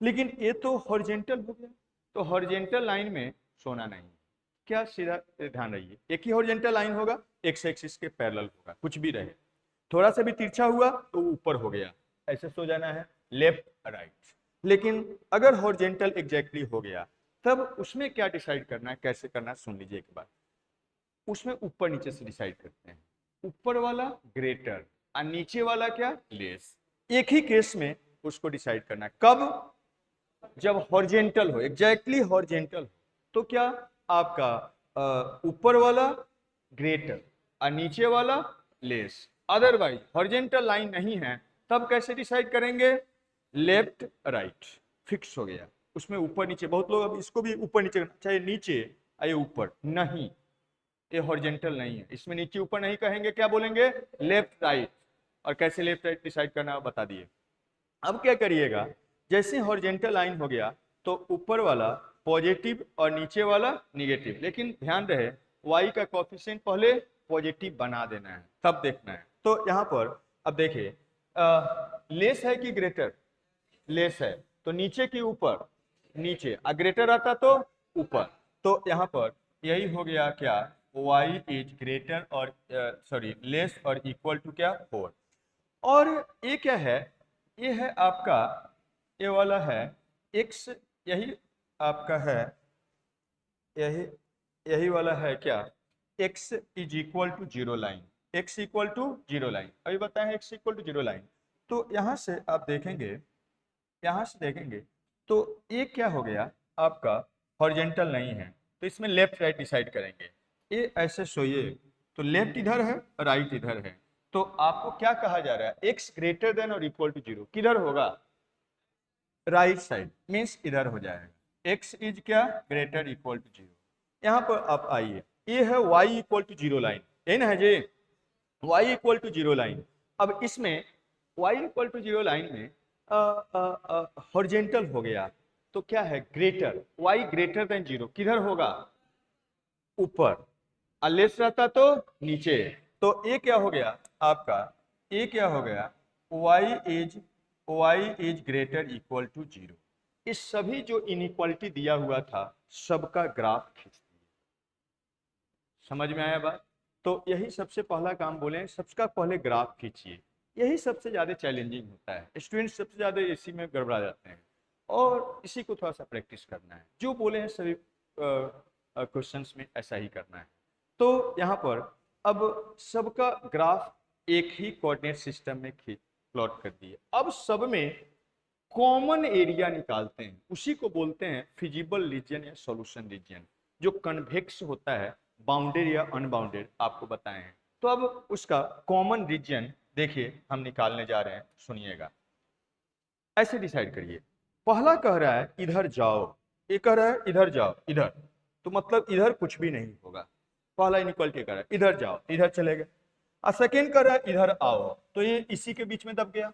लेकिन ये तो हॉरिजेंटल हो गया, तो हॉरिजेंटल लाइन में सोना नहीं। क्या सीधा ध्यान रहिए, एक ही हॉरिजेंटल लाइन होगा, एक्स एक्सिस के पैरेलल होगा, कुछ भी रहे। थोड़ा सा भी तिरछा हुआ तो ऊपर हो गया, ऐसे सो जाना है, लेफ्ट राइट। लेकिन अगर हॉरिजेंटल एग्जैक्टली हो गया तब उसमें क्या डिसाइड करना है, कैसे करना है, सुन लीजिए एक बार। उसमें ऊपर नीचे से डिसाइड करते हैं। ऊपर वाला ग्रेटर और नीचे वाला क्या? लेस। एक ही केस में उसको डिसाइड करना है, कब? जब हॉरिजेंटल हो, एग्जैक्टली हॉरिजेंटल हो। तो क्या आपका ऊपर वाला ग्रेटर और नीचे वाला लेस। अदरवाइज हॉरिजेंटल लाइन नहीं है, तब कैसे डिसाइड करेंगे? लेफ्ट राइट फिक्स हो गया। उसमें ऊपर नीचे, बहुत लोग अब इसको भी ऊपर नीचे, चाहे नीचे आए ऊपर नहीं, ये हॉरिजेंटल नहीं है, इसमें नीचे ऊपर नहीं कहेंगे, क्या बोलेंगे? Left right. और कैसे लेफ्ट राइट डिसाइड करना बता दिए। अब क्या करिएगा, जैसे हॉरिजेंटल लाइन हो गया तो ऊपर वाला पॉजिटिव और नीचे वाला निगेटिव, लेकिन ध्यान रहे y का कोफिशिएंट पहले पॉजिटिव बना देना है, तब देखना है। तो यहाँ पर अब देखिए लेस है कि ग्रेटर? लेस है, तो नीचे की ऊपर? नीचे। और ग्रेटर आता तो ऊपर। तो यहाँ पर यही हो गया क्या? y इज ग्रेटर और सॉरी लेस और इक्वल टू क्या? 4। और ये क्या है? ये है आपका, ये वाला है x, यही आपका है, यही यही वाला है क्या? x is equal to 0 line. x equal to 0 line अभी बताएं, x इक्वल टू 0 लाइन। तो यहाँ से आप देखेंगे, यहाँ से देखेंगे तो ये क्या हो गया आपका? हॉरिजेंटल नहीं है, तो इसमें लेफ्ट राइट डिसाइड करेंगे। ये ऐसे सोइए तो लेफ्ट इधर है, राइट इधर है, तो आपको क्या कहा जा रहा है? x ग्रेटर देन और इक्वल टू 0 किधर होगा? राइट साइड, मीन्स इधर हो जाएगा। x इज क्या? Greater equal to 0। यहाँ पर आप आइए, ये है y इक्वल टू 0 लाइन, यही ना है जी? y equal to 0 line. अब इसमें y इक्वल टू 0 लाइन में हॉरिजेंटल हो गया तो क्या है? ग्रेटर, y ग्रेटर देन 0 किधर होगा? ऊपर। और लेस रहता तो नीचे। तो ये क्या हो गया आपका? ये क्या हो गया? y is greater equal to 0। इस सभी जो इनइक्वालिटी दिया हुआ था सबका ग्राफ खींच दिया। समझ में आया बात? तो यही सबसे पहला काम बोले, सबका पहले ग्राफ खींचिए। यही सबसे ज्यादा चैलेंजिंग होता है, स्टूडेंट सबसे ज्यादा इसी में गड़बड़ा जाते हैं, और इसी को थोड़ा सा प्रैक्टिस करना है। जो बोले हैं सभी क्वेश्चंस में ऐसा ही करना है। तो यहाँ पर अब सबका ग्राफ एक ही कोऑर्डिनेट सिस्टम में प्लॉट कर दिए। अब सब में कॉमन एरिया निकालते हैं, उसी को बोलते हैं फिजिबल रीजन या सॉल्यूशन रीजन, जो कन्वेक्स होता है, बाउंडेड या अनबाउंडेड आपको बताए हैं। तो अब उसका कॉमन रीजन देखिए हम निकालने जा रहे हैं, सुनिएगा। ऐसे डिसाइड करिए। पहला कह रहा है इधर जाओ, ये कह रहा है इधर जाओ, इधर, तो मतलब इधर कुछ भी नहीं होगा। पहला इनइक्वालिटी कह रहा है इधर जाओ, इधर चले गए। और सेकेंड कह रहा है इधर आओ, तो ये इसी के बीच में दब गया।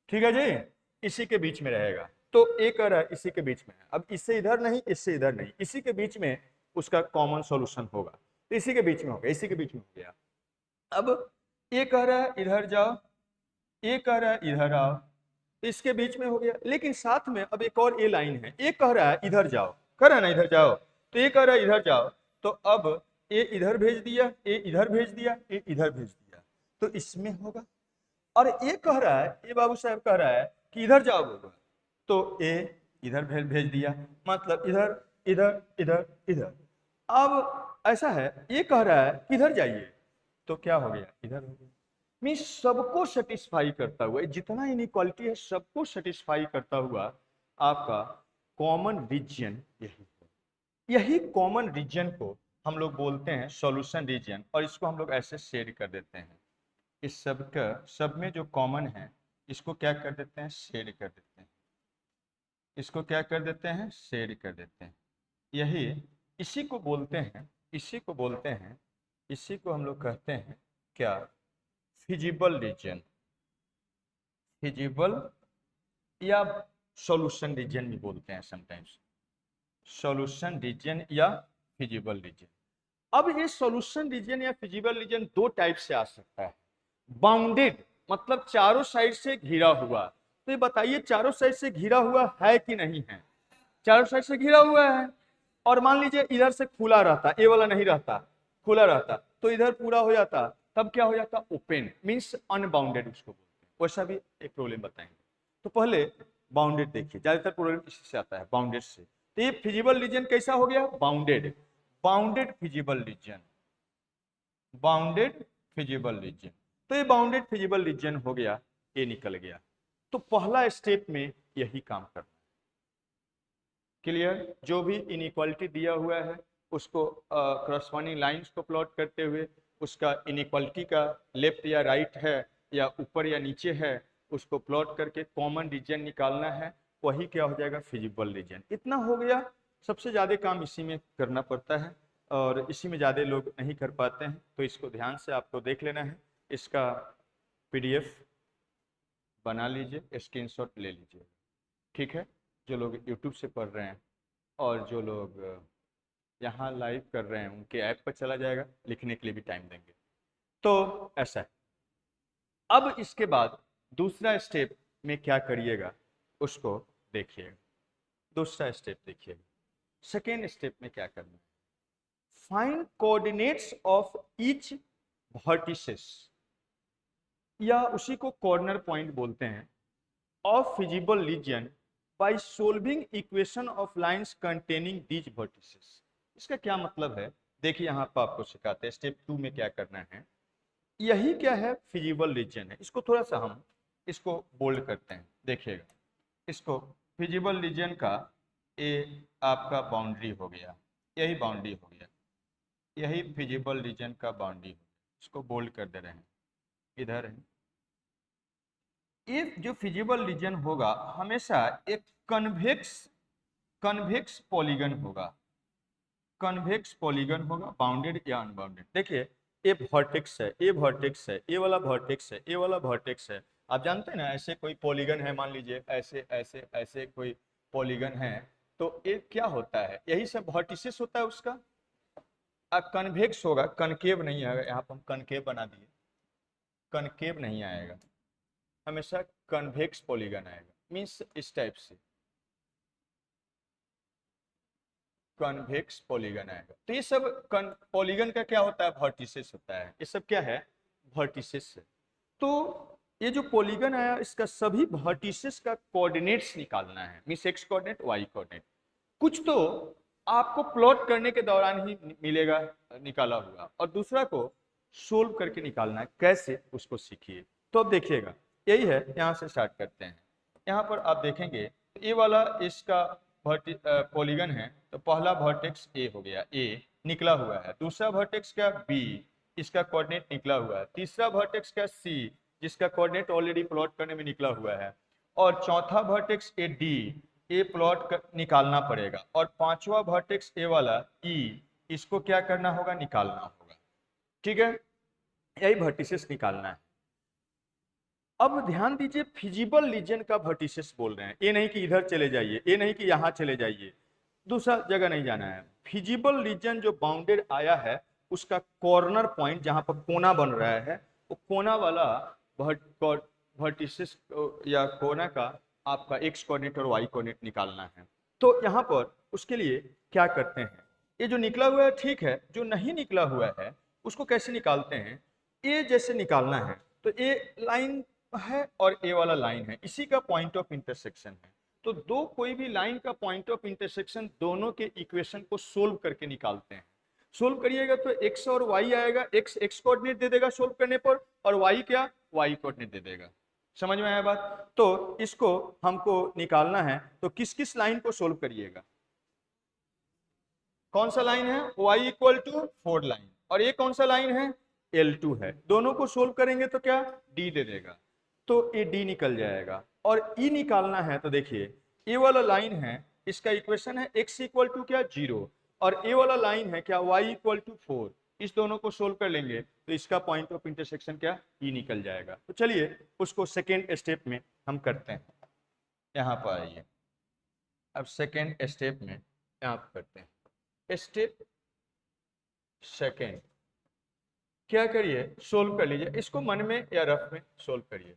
ठीक है जी, इसी के बीच में रहेगा। तो एक कह रहा है इसी के बीच में है। अब इससे इधर नहीं, इससे इधर नहीं, इसी के बीच में उसका कॉमन सॉल्यूशन होगा। तो इसी के बीच में हो गया, इसी के बीच में हो गया। अब ये कह रहा है इधर जाओ, ये कह रहा है इधर आओ, तो इसके बीच में हो गया। लेकिन साथ में अब एक और ये लाइन है, एक कह रहा है इधर जाओ, कह रहा है ना इधर जाओ, तो ये कह रहा है इधर जाओ। तो अब ये इधर भेज दिया, ये इधर भेज दिया, ये इधर भेज दिया, तो इसमें होगा। और ये कह रहा है, ये बाबू साहब कह रहा है कि इधर जाओ बोलो, तो ये इधर भेज दिया, मतलब इधर इधर इधर इधर। अब ऐसा है, ये कह रहा है किधर जाइए, तो क्या हो गया, इधर हो गया। मीन्स सबको सेटिस्फाई करता हुआ, जितना इनइक्वालिटी है सबको सेटिस्फाई करता हुआ आपका कॉमन रीजन यही है। यही कॉमन रीजन को हम लोग बोलते हैं सॉल्यूशन रीजन, और इसको हम लोग ऐसे शेड कर देते हैं। इस सब का, सब में जो कॉमन है इसको क्या कर देते हैं, शेड कर देते हैं। इसको क्या कर देते हैं, शेड कर देते हैं। यही, इसी को बोलते हैं, इसी को बोलते हैं, इसी को हम लोग कहते हैं क्या, फिजिबल रीजन। फिजिबल या सॉल्यूशन रीजन भी बोलते हैं समटाइम्स, सॉल्यूशन रीजन या फिजिबल रीजन। अब ये सॉल्यूशन रीजन या फिजिबल रीजन दो टाइप से आ सकता है। बाउंडेड मतलब चारों साइड से घिरा हुआ। तो ये बताइए चारों साइड से घिरा हुआ है कि नहीं है, चारों साइड से घिरा हुआ है। और मान लीजिए इधर से खुला रहता, ये वाला नहीं रहता, खुला रहता, तो इधर पूरा हो जाता, तब क्या हो जाता, ओपन, मीन्स अनबाउंडेड उसको बोलते हैं। वैसा भी एक प्रॉब्लम बताएंगे। तो पहले बाउंडेड देखिए, ज्यादातर प्रॉब्लम इसी से आता है, बाउंडेड से। तो ये फिजिबल रीजन कैसा हो गया, bounded, bounded feasible reason, bounded feasible reason. तो ये बाउंडेड फिजिबल रीजन हो गया, ये निकल गया। तो पहला स्टेप में यही काम करना है। क्लियर, जो भी इनइक्वालिटी दिया हुआ है उसको करस्पॉन्डिंग लाइंस को प्लॉट करते हुए, उसका इनइक्वालिटी का लेफ्ट या राइट है या ऊपर या नीचे है, उसको प्लॉट करके कॉमन रीजन निकालना है। वही क्या हो जाएगा, फिजिबल रीजन। इतना हो गया। सबसे ज़्यादा काम इसी में करना पड़ता है और इसी में ज़्यादा लोग नहीं कर पाते हैं, तो इसको ध्यान से आपको देख लेना है। इसका PDF बना लीजिए, स्क्रीनशॉट ले लीजिए। ठीक है, जो लोग YouTube से पढ़ रहे हैं और जो लोग यहाँ लाइव कर रहे हैं उनके ऐप पर चला जाएगा, लिखने के लिए भी टाइम देंगे। तो ऐसा है। अब इसके बाद दूसरा स्टेप में क्या करिएगा उसको देखिएगा। दूसरा स्टेप देखिएगा, सेकेंड स्टेप में क्या करना है, find coordinates of each vertices, या उसी को कॉर्नर पॉइंट बोलते हैं, of feasible region by solving equation of lines containing these vertices. इसका क्या मतलब है, देखिए यहाँ पर आपको सिखाते हैं स्टेप 2 में क्या करना है। यही क्या है, फिजिबल रीजन है। इसको थोड़ा सा हम इसको बोल्ड करते हैं, देखिएगा। इसको फिजिबल रीजन का ये आपका बाउंड्री हो गया, यही बाउंड्री हो गया, यही फिजिबल रीजन का बाउंड्री हो गया। इसको बोल्ड कर दे रहे हैं, इधर है। ये जो फिजिबल रीजन होगा हमेशा एक कन्वेक्स कन्वेक्स पॉलीगन होगा, कन्वेक्स पॉलीगन होगा, बाउंडेड या अनबाउंडेड। देखिए ये वर्टेक्स है, ये वर्टेक्स है, ये वाला वर्टेक्स है, ये वाला वर्टेक्स है। आप जानते हैं ना, ऐसे कोई पॉलीगन है, मान लीजिए ऐसे ऐसे ऐसे कोई पॉलीगन है, तो ये क्या होता है, यही सब वर्टिसेस होता है उसका। कन्वेक्स होगा, कनकेव नहीं आएगा। यहाँ पर हम कनकेव बना दिए, कनकेव नहीं आएगा, हमेशा कन्वेक्स पॉलीगन आएगा। मीन्स इस टाइप से कन्वेक्स पॉलीगन आएगा। तो ये सब पॉलीगन का क्या होता है, वर्टिसेस होता है। ये सब क्या है, वर्टिसेस है। तो ये जो पॉलीगन आया इसका सभी वर्टिसेस का कोऑर्डिनेट्स निकालना है, means x coordinate, y coordinate. कुछ तो आपको प्लॉट करने के दौरान ही मिलेगा निकाला हुआ, और दूसरा को सोल्व करके निकालना है। कैसे, उसको सीखिए। तो अब देखिएगा, यही है, यहाँ से स्टार्ट करते हैं। यहाँ पर आप देखेंगे ये वाला इसका पॉलीगन है, तो पहला वर्टेक्स ए हो गया, ए निकला हुआ है। दूसरा वर्टेक्स क्या, बी, इसका कोऑर्डिनेट निकला हुआ है। तीसरा वर्टेक्स क्या, सी, जिसका कोऑर्डिनेट ऑलरेडी प्लॉट करने में निकला हुआ है, और चौथा वर्टेक्स ए डी, ये निकालना पड़ेगा, और पांचवा वर्टेक्स ए वाला ई, इसको क्या करना होगा, निकालना होगा। ठीक है, यही वर्टिसेस निकालना है। अब ध्यान दीजिए, फिजिबल रीजन का वर्टिसेस बोल रहे हैं, ये नहीं कि इधर चले जाइए, ये नहीं कि यहां चले जाइए, दूसरा जगह नहीं जाना है। फिजिबल रीजन जो बाउंडेड आया है उसका कॉर्नर पॉइंट, जहां पर कोना बन रहा है, वो कोना वाला वर्टिसेस या कोना का आपका एक्स कोऑर्डिनेट और वाई कोऑर्डिनेट निकालना है। तो यहाँ पर उसके लिए क्या करते हैं, ये जो निकला हुआ है ठीक है, जो नहीं निकला हुआ है उसको कैसे निकालते हैं, ए जैसे निकालना है तो ए लाइन है और ए वाला लाइन है, इसी का पॉइंट ऑफ इंटरसेक्शन है। तो दो कोई भी लाइन का पॉइंट ऑफ इंटरसेक्शन दोनों के इक्वेशन को सोल्व करके निकालते हैं। सोल्व करिएगा तो x और y आएगा, x x कोऑर्डिनेट दे देगा सोल्व करने पर, और y क्या, y कोऑर्डिनेट दे देगा। समझ में आया बात? तो इसको हमको निकालना है, तो किस किस लाइन को सोल्व करिएगा, कौन सा लाइन है, y इक्वल टू 4 लाइन, और ये कौन सा लाइन है, L2 है। दोनों को सोल्व करेंगे तो क्या, d दे देगा, तो ये d निकल जाएगा। और e निकालना है तो देखिए, ए वाला लाइन है, इसका इक्वेशन है x इक्वल टू क्या, 0, और ए वाला लाइन है क्या, y इक्वल टू 4। इस दोनों को सोल्व कर लेंगे तो इसका पॉइंट ऑफ इंटरसेक्शन क्या, e निकल जाएगा। तो चलिए उसको सेकेंड स्टेप में हम करते हैं। यहाँ पर आइए, अब सेकेंड स्टेप में यहाँ पर करते हैं। स्टेप सेकेंड, क्या करिए, सोल्व कर लीजिए इसको, मन में या रफ में सोल्व करिए।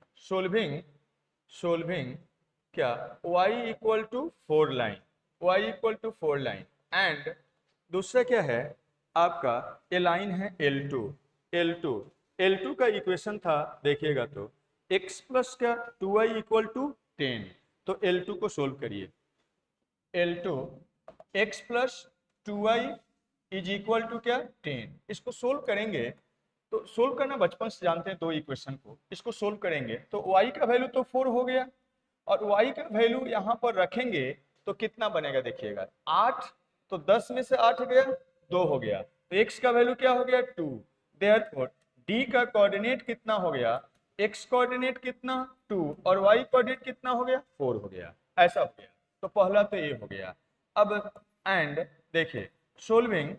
सोल्विंग क्या, y equal to 4 line, y equal to 4 line, and दूसरा क्या है आपका, ये लाइन है L2 का इक्वेशन था, देखिएगा तो x प्लस क्या 2y इक्वल टू 10, तो L2 को सोल्व करिए। L2 x plus 2y is equal to क्या 10, इसको सोल्व करेंगे तो सोल्व करना बचपन से जानते हैं दो इक्वेशन को, इसको सोल्व करेंगे तो y का वैल्यू तो 4 हो गया, और y का वैल्यू यहाँ पर रखेंगे तो कितना बनेगा देखिएगा, 8, तो 10 में से 8 गया, 2 हो गया, तो x का वैल्यू क्या हो गया, 2। देयरफॉर d का कोऑर्डिनेट कितना हो गया, x कोऑर्डिनेट कितना 2, और y कोऑर्डिनेट कितना हो गया, 4 हो गया, ऐसा हो गया। तो पहला तो ये हो गया। अब एंड देखिए सोल्विंग,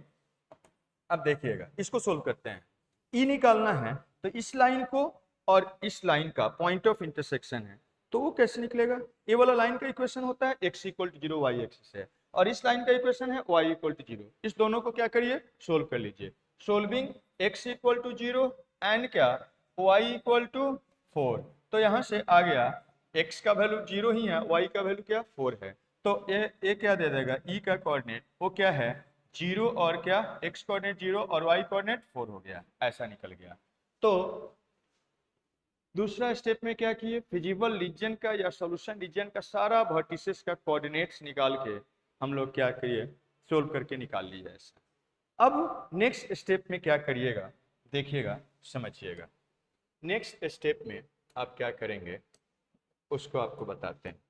अब देखिएगा इसको सोल्व करते हैं, ई निकालना है तो इस लाइन को और इस लाइन का पॉइंट ऑफ इंटरसेक्शन है, तो वो कैसे निकलेगा, ये वाला लाइन का इक्वेशन होता है x equal to 0 y axis है, और इस लाइन का इक्वेशन है y इक्वल टू 0, इस दोनों को क्या करिए, सोल्व कर लीजिए। Solving x equal to 0 and क्या y इक्वल टू 4, तो यहाँ से आ गया x का वैल्यू 0 ही है, y का वैल्यू क्या 4 है, तो ये क्या दे देगा, e का कोऑर्डिनेट वो क्या है 0, और क्या x कोऑर्डिनेट 0 और y कोऑर्डिनेट 4 हो गया, ऐसा निकल गया। तो दूसरा स्टेप में क्या किए, फिजिबल रीजन का या सॉल्यूशन रीजन का सारा वर्टिसेस का कोऑर्डिनेट्स निकाल के हम लोग क्या करिए, सोल्व करके निकाल लिया ऐसा। अब नेक्स्ट स्टेप में क्या करिएगा, देखिएगा समझिएगा। नेक्स्ट स्टेप में आप क्या करेंगे उसको आपको बताते हैं।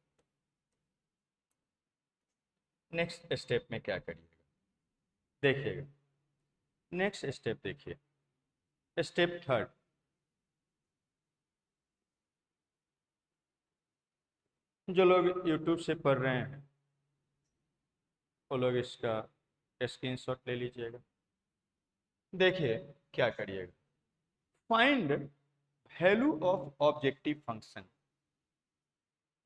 नेक्स्ट स्टेप में क्या करिएगा देखिएगा, नेक्स्ट स्टेप देखिए, स्टेप थर्ड, जो लोग YouTube से पढ़ रहे हैं वो लोग इसका स्क्रीनशॉट ले लीजिएगा। देखिए क्या करिएगा, find value of objective function.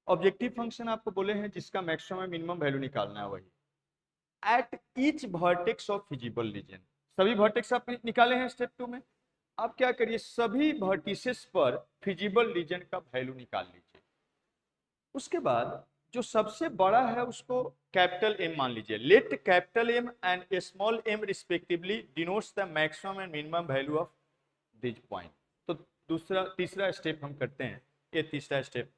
Objective function आपको बोले हैं जिसका मैक्सिमम मिनिमम वैल्यू निकालना है, वही at each vertex of feasible reason. सभी वर्टेक्स आप निकाले हैं स्टेप 2 में, आप क्या करिए सभी वर्टिसेस पर फिजिबल रीजन का वैल्यू निकाल लीजिए। उसके बाद जो सबसे बड़ा है उसको कैपिटल M मान लीजिए, let capital M and small m respectively denotes the maximum and minimum value of this point. तो तीसरा स्टेप हम करते हैं, ये तीसरा स्टेप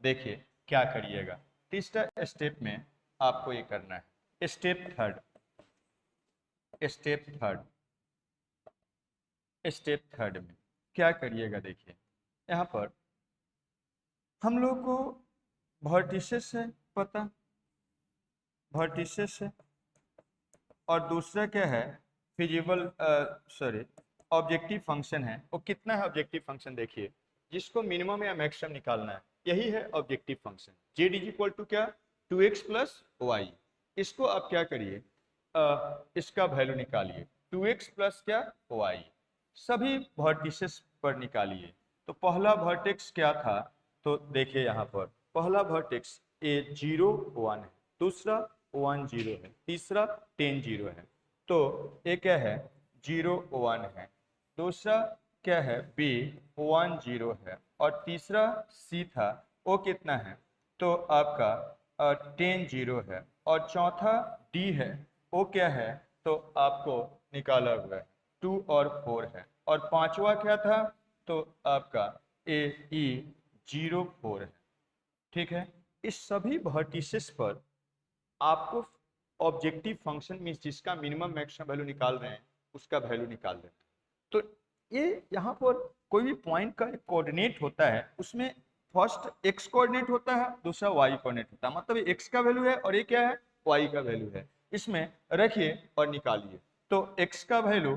देखिए क्या करिएगा। तीसरा स्टेप में आपको ये करना है, स्टेप थर्ड में क्या करिएगा, देखिए यहाँ पर हम लोग को वर्टिसेस है पता, वर्टिसेस है, और दूसरा क्या है फिजिबल ऑब्जेक्टिव फंक्शन है। वो कितना है ऑब्जेक्टिव फंक्शन देखिए, जिसको मिनिमम या मैक्सिमम निकालना है, यही है objective function. Z is equal to क्या, 2x प्लस वाई। इसको आप क्या करिए, इसका वैल्यू निकालिए, 2x प्लस क्या, वाई। सभी वर्टिसेस पर निकालिए। तो पहला वर्टेक्स क्या था, तो देखिए यहाँ पर पहला वर्टेक्स ए 0 1 है, दूसरा 1 0 है, तीसरा 10 0 है। तो ये क्या है, 0 1 है, दूसरा क्या है, बी 1 0 है, और तीसरा सी था, वो कितना है, तो आपका 10 0 है, और चौथा डी है, वो क्या है, तो आपको निकाला हुआ है 2 और 4 है, और पांचवा क्या था, तो आपका ए ई 0 4 है। ठीक है, इस सभी वर्टिसेस पर आपको ऑब्जेक्टिव फंक्शन मीन जिसका मिनिमम मैक्सिमम वैल्यू निकाल रहे हैं उसका वैल्यू निकाल देना। तो ये यहाँ पर कोई भी पॉइंट का एक कोऑर्डिनेट होता है, उसमें फर्स्ट एक्स कोऑर्डिनेट होता है, दूसरा वाई कोऑर्डिनेट होता है, मतलब एक्स का वैल्यू है और ये क्या है, वाई का वैल्यू है। इसमें रखिए और निकालिए। तो एक्स का वैल्यू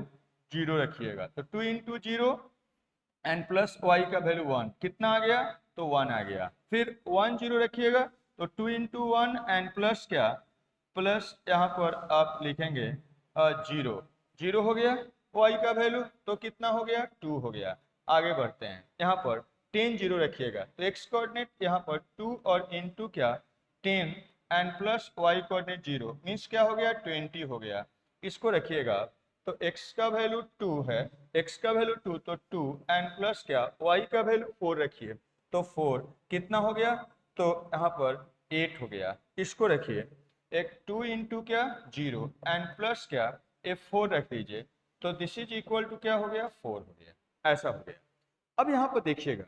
0 रखिएगा, तो 2 इंटू 0 एंड प्लस वाई का वैल्यू 1, कितना आ गया, तो 1 आ गया। फिर 1 0 रखिएगा, तो 2 इंटू 1 एंड प्लस क्या, प्लस यहाँ पर आप लिखेंगे 0, 0 हो गया वाई का वैल्यू, तो कितना हो गया, 2 हो गया। आगे बढ़ते हैं, यहाँ पर 10 0 रखिएगा, तो एक्स कोऑर्डिनेट यहाँ पर 2 और इंटू क्या, 10 and plus y coordinate 0 means क्या हो गया, 20 हो गया। इसको रखिएगा, तो x का वैल्यू 2 है, x का वैल्यू 2, तो 2 एंड प्लस क्या, y का वैल्यू 4 रखिए, तो 4 कितना हो गया, तो यहाँ पर 8 हो गया। इसको रखिए, एक 2 इंटू क्या 0 एंड प्लस क्या, ये 4 रख दीजिए, तो दिस इज इक्वल टू क्या हो गया, 4 हो गया, ऐसा हो गया। अब यहाँ पर देखिएगा,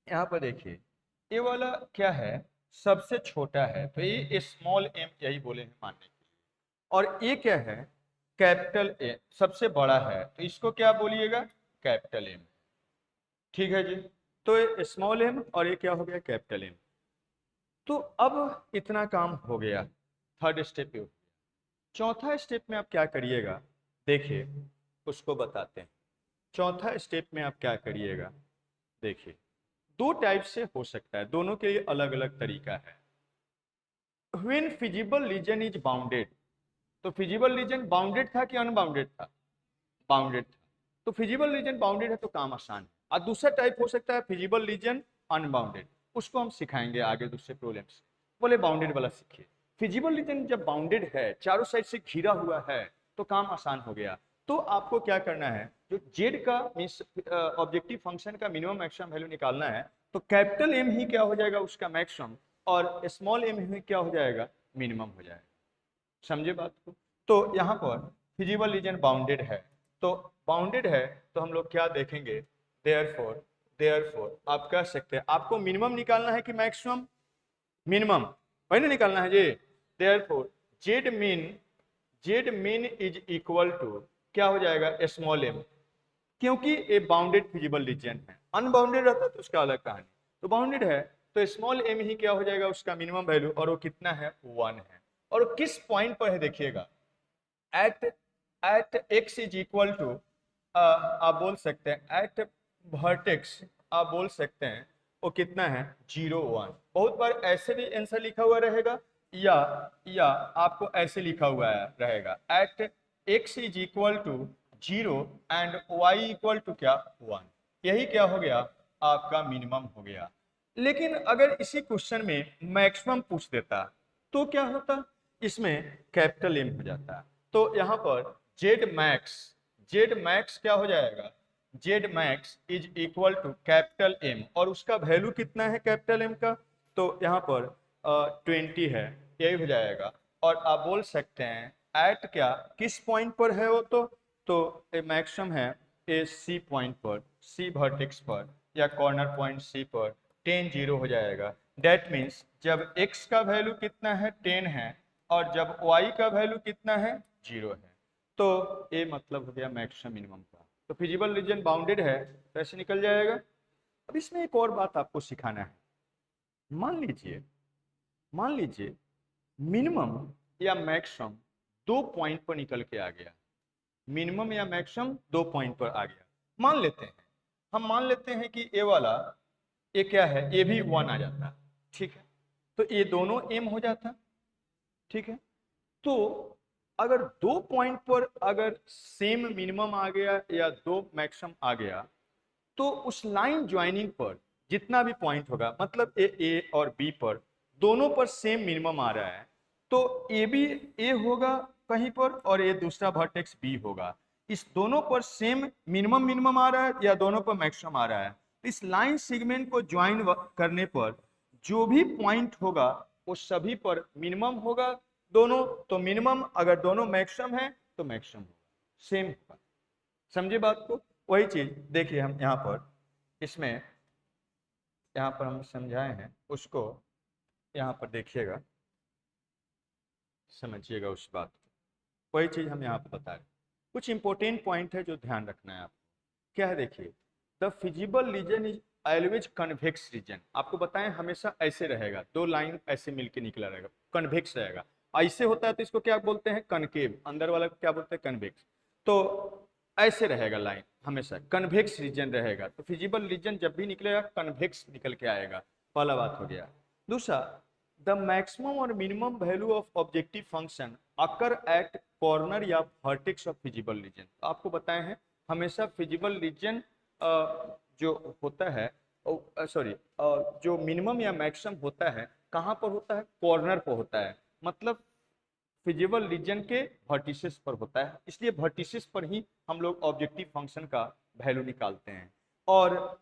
यहाँ पर देखिए ये वाला क्या है, सबसे छोटा है, तो ये स्मॉल एम यही बोले हैं मानने के लिए, और ये क्या है, कैपिटल ए सबसे बड़ा है, तो इसको क्या बोलिएगा, कैपिटल एम। ठीक है जी, तो ये स्मॉल एम और ये क्या हो गया, कैपिटल एम। तो अब इतना काम हो गया, थर्ड स्टेप पे। चौथा स्टेप में आप क्या करिएगा, देखिए उसको बताते हैं। चौथा स्टेप में आप क्या करिएगा, देखिए दो टाइप से हो सकता है, दोनों के लिए अलग अलग तरीका है। When feasible region is bounded, तो फिजिबल रीजन बाउंडेड था कि अनबाउंडेड था, बाउंडेड था। तो फिजिबल रीजन बाउंडेड है तो काम आसान है। और दूसरा टाइप हो सकता है फिजिबल रीजन अनबाउंडेड, उसको हम सिखाएंगे आगे दूसरे प्रॉब्लम से। बोले बाउंडेड वाला सीखिए। फिजिबल रीजन जब बाउंडेड है, चारों साइड से घिरा हुआ है, तो काम आसान हो गया। तो आपको क्या करना है, जो जेड का मीन्स ऑब्जेक्टिव फंक्शन का मिनिमम मैक्सिमम वैल्यू निकालना है, तो कैपिटल एम ही क्या हो जाएगा उसका मैक्सिमम, और स्मॉल एम ही क्या हो जाएगा, मिनिमम हो जाएगा। समझे बात को। तो यहाँ पर फिजिबल रीजन बाउंडेड है, तो बाउंडेड है तो हम लोग क्या देखेंगे, देयरफॉर, देयरफॉर आप कह सकते हैं आपको मिनिमम निकालना है कि मैक्सिमम, मिनिमम वही ना निकालना है जी। Therefore Z mean, Z mean is equal to क्या हो जाएगा, स्मॉल एम, क्योंकि ये बाउंडेड फिजिबल रीजन है। अनबाउंडेड रहता तो उसका अलग कहानी, तो बाउंडेड है तो स्मॉल एम ही क्या हो जाएगा उसका मिनिमम वैल्यू, और वो कितना है, 1 है। और किस पॉइंट पर है देखिएगा, at at x is equal to, आप बोल सकते हैं एट वर्टेक्स, आप बोल सकते हैं वो कितना है, 0 1। बहुत बार ऐसे भी आंसर लिखा हुआ रहेगा, या आपको ऐसे लिखा हुआ रहेगा, at x is equal to 0 and y equal to क्या, 1। यही क्या हो गया, आपका मिनिमम हो गया। लेकिन अगर इसी क्वेश्चन में मैक्सिमम पूछ देता तो क्या होता, इसमें कैपिटल एम हो जाता। तो यहाँ पर जेड मैक्स, जेड मैक्स क्या हो जाएगा, z max is equal to capital M, और उसका वैल्यू कितना है कैपिटल एम का, तो यहाँ पर 20 है, यही हो जाएगा। और आप बोल सकते हैं एट क्या, किस पॉइंट पर है वो, तो मैक्सिमम है ए सी पॉइंट पर, सी वर्टेक्स पर, या कॉर्नर पॉइंट सी पर 10 0 हो जाएगा। डेट मीन्स जब x का वैल्यू कितना है, 10 है, और जब y का वैल्यू कितना है, 0 है, तो ये मतलब हो गया मैक्सिमम मिनिमम का। तो फिजिबल रीजन बाउंडेड है तो ऐसे निकल जाएगा। अब इसमें एक और बात आपको सिखाना है। मान लीजिए, मान लीजिए मिनिमम या मैक्सिमम 2 पॉइंट पर निकल के आ गया, मिनिमम या मैक्सिमम 2 पॉइंट पर आ गया, मान लेते हैं। हम मान लेते हैं कि ए वाला, ये क्या है, ये भी 1 आ जाता, ठीक है, तो ये दोनों m हो जाता, ठीक है। तो अगर दो पॉइंट पर अगर सेम मिनिमम आ गया या दो मैक्सिमम आ गया, तो उस लाइन ज्वाइनिंग पर जितना भी पॉइंट होगा, मतलब ए और बी पर दोनों पर सेम मिनिमम आ रहा है, तो ए भी ए होगा कहीं पर और ये दूसरा वर्टेक्स बी होगा। इस दोनों पर सेम मिनिमम मिनिमम आ रहा है या दोनों पर मैक्सिमम आ रहा है, इस लाइन सेगमेंट को ज्वाइन करने पर जो भी पॉइंट होगा वो सभी पर मिनिमम होगा दोनों, तो मिनिमम अगर दोनों मैक्सिमम है तो मैक्सिमम होगा, सेम होगा। समझे बात को? वही चीज देखिए हम यहाँ पर, इसमें यहाँ पर हम समझाए हैं उसको, यहाँ पर देखिएगा, समझिएगा उस बात को। वही चीज हम यहाँ पर बता रहे हैं। कुछ इंपॉर्टेंट पॉइंट है जो ध्यान रखना है आपको। क्या है देखिए, the feasible region is always convex region. आपको बताएं हमेशा ऐसे रहेगा, दो लाइन ऐसे मिलके निकला रहेगा, कन्वेक्स रहेगा। ऐसे होता है तो इसको क्या बोलते हैं, कनकेव, अंदर वाला क्या बोलते हैं, कन्वेक्स। तो ऐसे रहेगा लाइन, हमेशा कन्वेक्स रीजन रहेगा। तो फिजिबल रीजन जब भी निकलेगा कन्वेक्स निकल के आएगा, पहला बात हो गया। दूसरा, द मैक्सिमम और minimum value of objective function occur at corner या वर्टेक्स ऑफ फिजिबल रीजन। आपको बताए हैं हमेशा फिजिबल रीजन जो होता है, सॉरी, जो मिनिमम या मैक्सिमम होता है कहाँ पर होता है, कॉर्नर पर होता है, मतलब फिजिबल रीजन के वर्टिसेस पर होता है, इसलिए वर्टिसेस पर ही हम लोग ऑब्जेक्टिव फंक्शन का वैल्यू निकालते हैं। और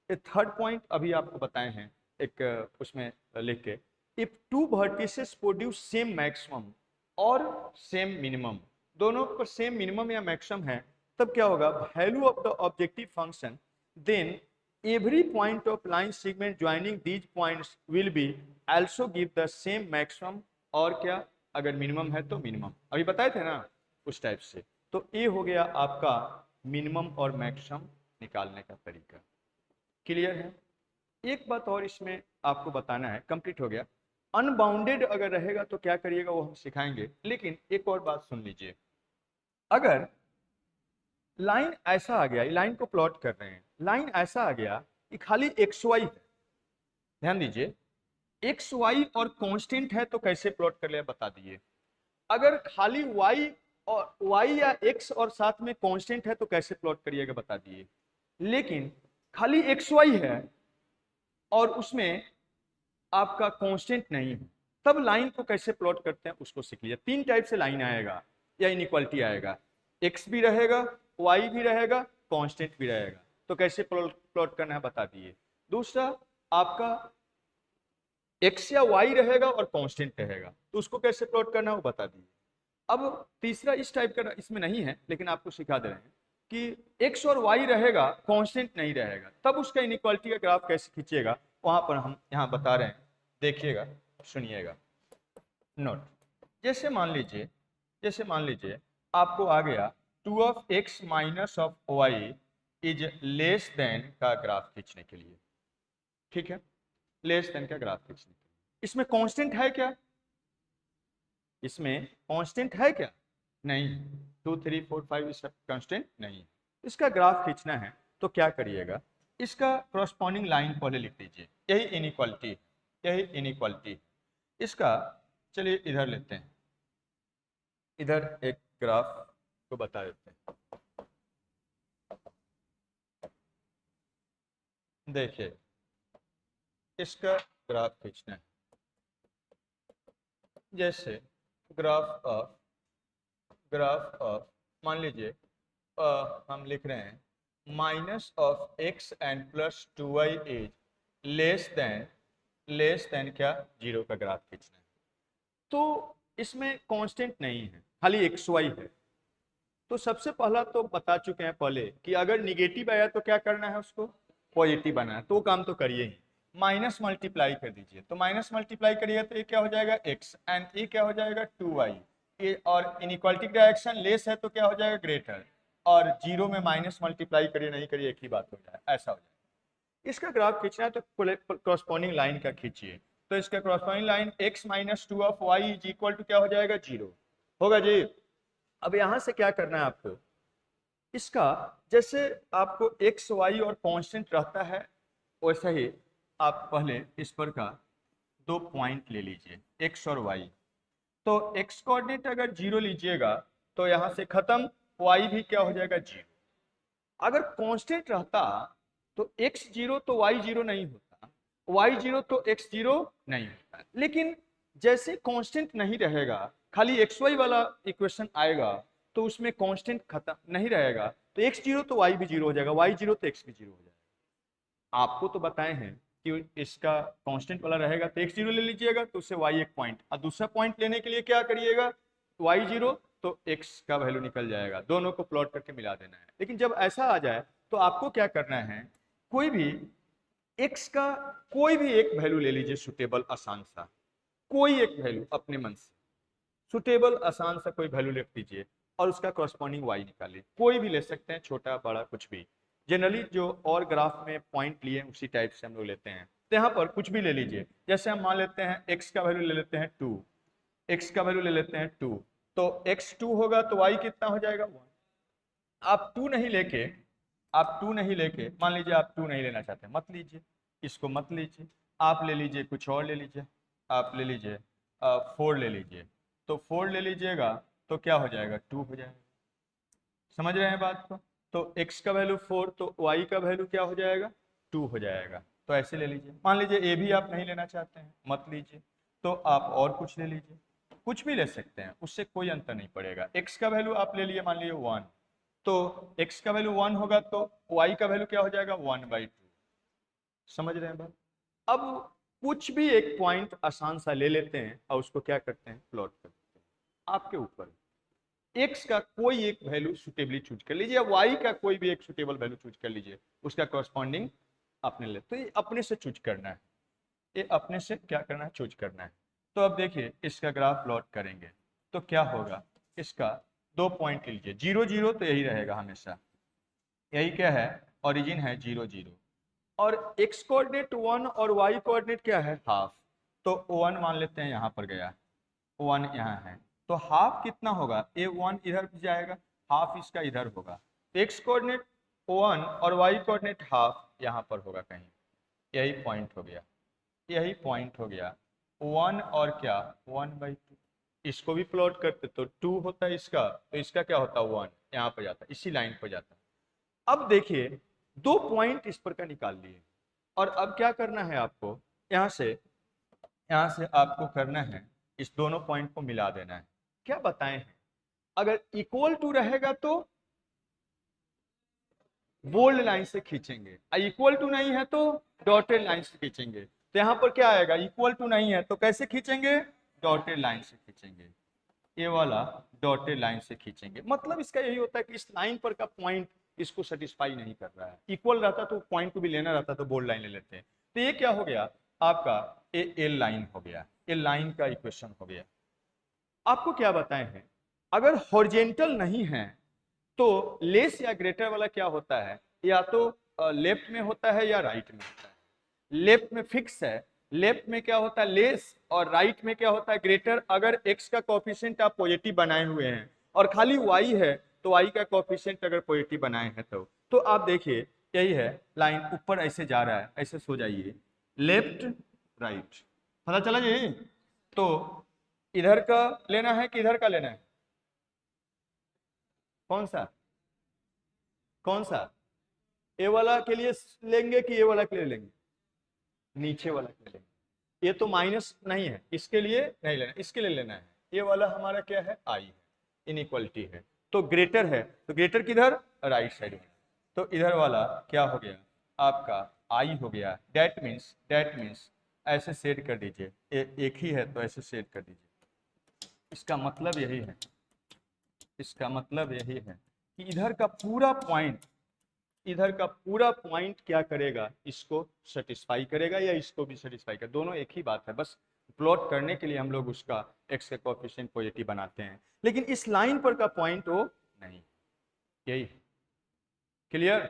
थर्ड पॉइंट अभी आपको बताए हैं एक उसमें लिख के, if two vertices produce same maximum और सेम मिनिमम, दोनों पर सेम मिनिमम या मैक्सिमम है, तब क्या होगा, value of the objective function, then every point of line segment joining these points will be also give the same maximum, और क्या, अगर मिनिमम है तो मिनिमम, अभी बताए थे ना उस टाइप से। तो ये हो गया आपका मिनिमम और मैक्सिमम निकालने का तरीका। क्लियर है? एक बात और इसमें आपको बताना है, कंप्लीट हो गया। अनबाउंडेड अगर रहेगा तो क्या करिएगा वो हम सिखाएंगे, लेकिन एक और बात सुन लीजिए। अगर लाइन ऐसा आ गया, लाइन को प्लॉट कर रहे हैं, लाइन ऐसा आ गया कि खाली एक्स वाई है, ध्यान दीजिए, एक्स वाई और कांस्टेंट है तो कैसे प्लॉट कर लिया बता दिए। अगर खाली वाई और वाई या एक्स और साथ में कांस्टेंट है तो कैसे प्लॉट करिएगा बता दिए। लेकिन खाली एक्स वाई है और उसमें आपका कांस्टेंट नहीं है, तब लाइन को कैसे प्लॉट करते हैं उसको सीख लीजिए। तीन टाइप से लाइन आएगा या इनइक्वालिटी आएगा, एक्स भी रहेगा, वाई भी रहेगा, कांस्टेंट भी रहेगा, तो कैसे प्लॉट करना है बता दिए। दूसरा, आपका एक्स या वाई रहेगा और कांस्टेंट रहेगा, तो उसको कैसे प्लॉट करना है वो बता दिए। अब तीसरा इस टाइप का इसमें नहीं है, लेकिन आपको सिखा दे रहे हैं कि एक्स और वाई रहेगा, कांस्टेंट नहीं रहेगा, तब उसका इनइक्वालिटी का ग्राफ कैसे खींचिएगा, वहां पर हम यहाँ बता रहे हैं, देखिएगा, सुनिएगा। नोट, जैसे मान लीजिए आपको आ गया 2 of x minus of Y is less than का ग्राफ खींचने के लिए, ठीक है, लेस देन का ग्राफ खींचने के लिए। इसमें कांस्टेंट है क्या, इसमें कांस्टेंट है क्या, नहीं, 2 3 4 5 इसका कांस्टेंट नहीं। इसका ग्राफ खींचना है तो क्या करिएगा, इसका करस्पॉन्डिंग लाइन पहले लिख दीजिए, यही इनइक्वालिटी, यही इनइक्वालिटी। इसका चलिए इधर लेते हैं, इधर एक ग्राफ को बता देते हैं। देखिए, इसका ग्राफ खींचना है, जैसे ग्राफ ऑफ मान लीजिए हम लिख रहे हैं minus of x and plus 2y is less then क्या, 0 का ग्राफ खींचना है। तो इसमें कांस्टेंट नहीं है, खाली एक्स वाई है। तो सबसे पहला तो बता चुके हैं पहले कि अगर निगेटिव आया तो क्या करना है, उसको पॉजिटिव बनाना है, तो वो काम तो करिए ही। माइनस मल्टीप्लाई कर दीजिए, तो माइनस मल्टीप्लाई करिएगा तो ये क्या हो जाएगा, एक्स, एंड ये क्या हो जाएगा 2y। ये और इनइक्वालिटी डायरेक्शन लेस है तो क्या हो जाएगा, ग्रेटर, और 0 में माइनस मल्टीप्लाई करिए नहीं करिए एक ही बात हो जाए, ऐसा हो जाए। इसका ग्राफ खींचना है तो करस्पॉन्डिंग लाइन का खींचिए, तो इसका corresponding line x minus 2 of Y is equal to क्या हो जाएगा, 0 होगा जी। अब यहां से क्या करना है आपको, इसका जैसे आपको एक्स वाई और कांस्टेंट रहता है, वैसा ही आप पहले इस पर का 2 पॉइंट ले लीजिए एक्स और वाई। तो एक्स कोऑर्डिनेट अगर 0 लीजिएगा तो यहां से खत्म, वाई भी क्या हो जाएगा 0। अगर कांस्टेंट रहता तो एक्स 0 तो वाई 0 नहीं होता, वाई 0 तो एक्स 0 नहीं होता। लेकिन जैसे कांस्टेंट नहीं रहेगा, खाली एक्स वाई वाला इक्वेशन आएगा तो उसमें कांस्टेंट खत्म नहीं रहेगा, तो एक्स 0 तो वाई भी 0 हो जाएगा, वाई 0 तो एक्स भी 0 हो जाएगा। आपको तो बताए हैं कि इसका कांस्टेंट वाला रहेगा तो x0 ले लीजिएगा, तो उससे y एक पॉइंट, और दूसरा पॉइंट लेने के लिए क्या करिएगा, y0 तो x का वैल्यू निकल जाएगा, दोनों को प्लॉट करके मिला देना है। लेकिन जब ऐसा आ जाए तो आपको क्या करना है, कोई भी x का कोई भी एक वैल्यू ले लीजिए सुटेबल आसान सा, कोई एक वैल्यू अपने मन से सुटेबल आसान सा कोई वैल्यू लिख दीजिए और उसका कॉरस्पॉन्डिंग y निकालिए। कोई भी ले सकते हैं, छोटा बड़ा कुछ भी। जनरली जो और ग्राफ में पॉइंट लिए उसी टाइप से हम लोग लेते हैं, तो यहाँ पर कुछ भी ले लीजिए। जैसे हम मान लेते हैं x का वैल्यू ले लेते हैं 2, x का वैल्यू ले लेते हैं 2, तो x 2 होगा तो y कितना हो जाएगा 1। आप 2 नहीं लेके, आप 2 नहीं लेके, मान लीजिए आप 2 नहीं लेना चाहते, मत लीजिए, इसको मत लीजिए, आप ले लीजिए कुछ और ले लीजिए, आप ले लीजिए 4 ले लीजिए। तो 4 ले लीजिएगा तो क्या हो जाएगा 2 हो जाएगा। समझ रहे हैं बात को? तो x का वैल्यू 4 तो y का वैल्यू क्या हो जाएगा 2 हो जाएगा। तो ऐसे ले लीजिए। मान लीजिए a भी आप नहीं लेना चाहते हैं, मत लीजिए, तो आप और कुछ ले लीजिए, कुछ भी ले सकते हैं, उससे कोई अंतर नहीं पड़ेगा। x का वैल्यू आप ले लिए मान लीजिए 1, तो x का वैल्यू 1 होगा तो y का वैल्यू क्या हो जाएगा 1/2। समझ रहे हैं बात? अब कुछ भी एक पॉइंट आसान सा ले लेते हैं और उसको क्या करते हैं प्लॉट करते हैं, आपके ऊपर। x का कोई एक वैल्यू सुटेबली चूज कर लीजिए, y का कोई भी एक सुटेबल वैल्यू चूज कर लीजिए, उसका कॉरस्पॉन्डिंग अपने ले, तो ये अपने से चूज करना है, ये अपने से क्या करना है चूज करना है। तो अब देखिए इसका ग्राफ प्लॉट करेंगे तो क्या होगा, इसका 2 पॉइंट लीजिए, 0 0 तो यही रहेगा हमेशा, यही क्या है ओरिजिन है 0 0, और x कोऑर्डिनेट 1 और y कोऑर्डिनेट क्या है हाफ, तो 1 मान लेते हैं यहाँ पर गया, 1 यहाँ है, तो हाफ कितना होगा, ये 1 इधर भी जाएगा, हाफ इसका इधर होगा, x कोऑर्डिनेट 1 और y कोऑर्डिनेट हाफ यहाँ पर होगा कहीं, यही पॉइंट हो गया, यही पॉइंट हो गया 1 और क्या 1/2। इसको भी प्लॉट करते तो 2 होता है इसका, तो इसका क्या होता 1 यहाँ पर जाता, इसी लाइन पर जाता। अब देखिए 2 पॉइंट इस पर का निकाल लिए, और अब क्या करना है आपको, यहाँ से आपको करना है इस दोनों पॉइंट को मिला देना है। क्या बताएं हैं, अगर इक्वल टू रहेगा तो बोल्ड लाइन से खींचेंगे, इक्वल टू नहीं है तो डॉटेड लाइन से खींचेंगे। तो यहाँ पर क्या आएगा, इक्वल टू नहीं है तो कैसे खींचेंगे, डॉटेड लाइन से खींचेंगे, ये वाला डॉटेड लाइन से खींचेंगे। मतलब इसका यही होता है कि इस लाइन पर का पॉइंट इसको सेटिस्फाई नहीं कर रहा है, इक्वल रहता तो पॉइंट को भी लेना रहता तो बोल्ड लाइन ले लेते हैं। तो ये क्या हो गया आपका, ए एल लाइन हो गया, ए लाइन का इक्वेशन हो गया। आपको क्या बताए हैं, अगर हॉरिजेंटल नहीं है तो लेस या ग्रेटर वाला क्या होता है, या तो लेफ्ट में होता है या राइट में होता है। लेफ्ट में फिक्स है, लेफ्ट में क्या होता है लेस, और राइट में क्या होता है ग्रेटर। अगर x का कोफिशिएंट आप पॉजिटिव बनाए हुए हैं और खाली y है तो y का कोफिशिएंट अगर पॉजिटिव बनाए हैं तो आप देखिए यही है, लाइन ऊपर ऐसे जा रहा है, ऐसे सो जाइए लेफ्ट राइट, पता चला जी। तो इधर का लेना है कि इधर का लेना है, कौन सा कौन सा, ए वाला के लिए लेंगे कि ए वाला के लिए लेंगे, नीचे वाला के लिए लेंगे। ये तो माइनस नहीं है, इसके लिए नहीं लेना, इसके लिए लेना है। ये वाला हमारा क्या है आई है, इनइक्वालिटी है, तो ग्रेटर है, तो ग्रेटर किधर राइट साइड में, तो इधर वाला क्या हो गया आपका आई हो गया। डेट मीन्स ऐसे सेट कर दीजिए, एक ही है तो ऐसे सेट कर दीजिए। इसका मतलब यही है, इसका मतलब यही है कि इधर का पूरा पॉइंट, इधर का पूरा पॉइंट क्या करेगा, इसको सेटिस्फाई करेगा या इसको भी सेटिस्फाई कर, दोनों एक ही बात है, बस प्लॉट करने के लिए हम लोग उसका एक्स का कोएफिशिएंट पॉजिटिव बनाते हैं, लेकिन इस लाइन पर का पॉइंट वो नहीं, यही क्लियर।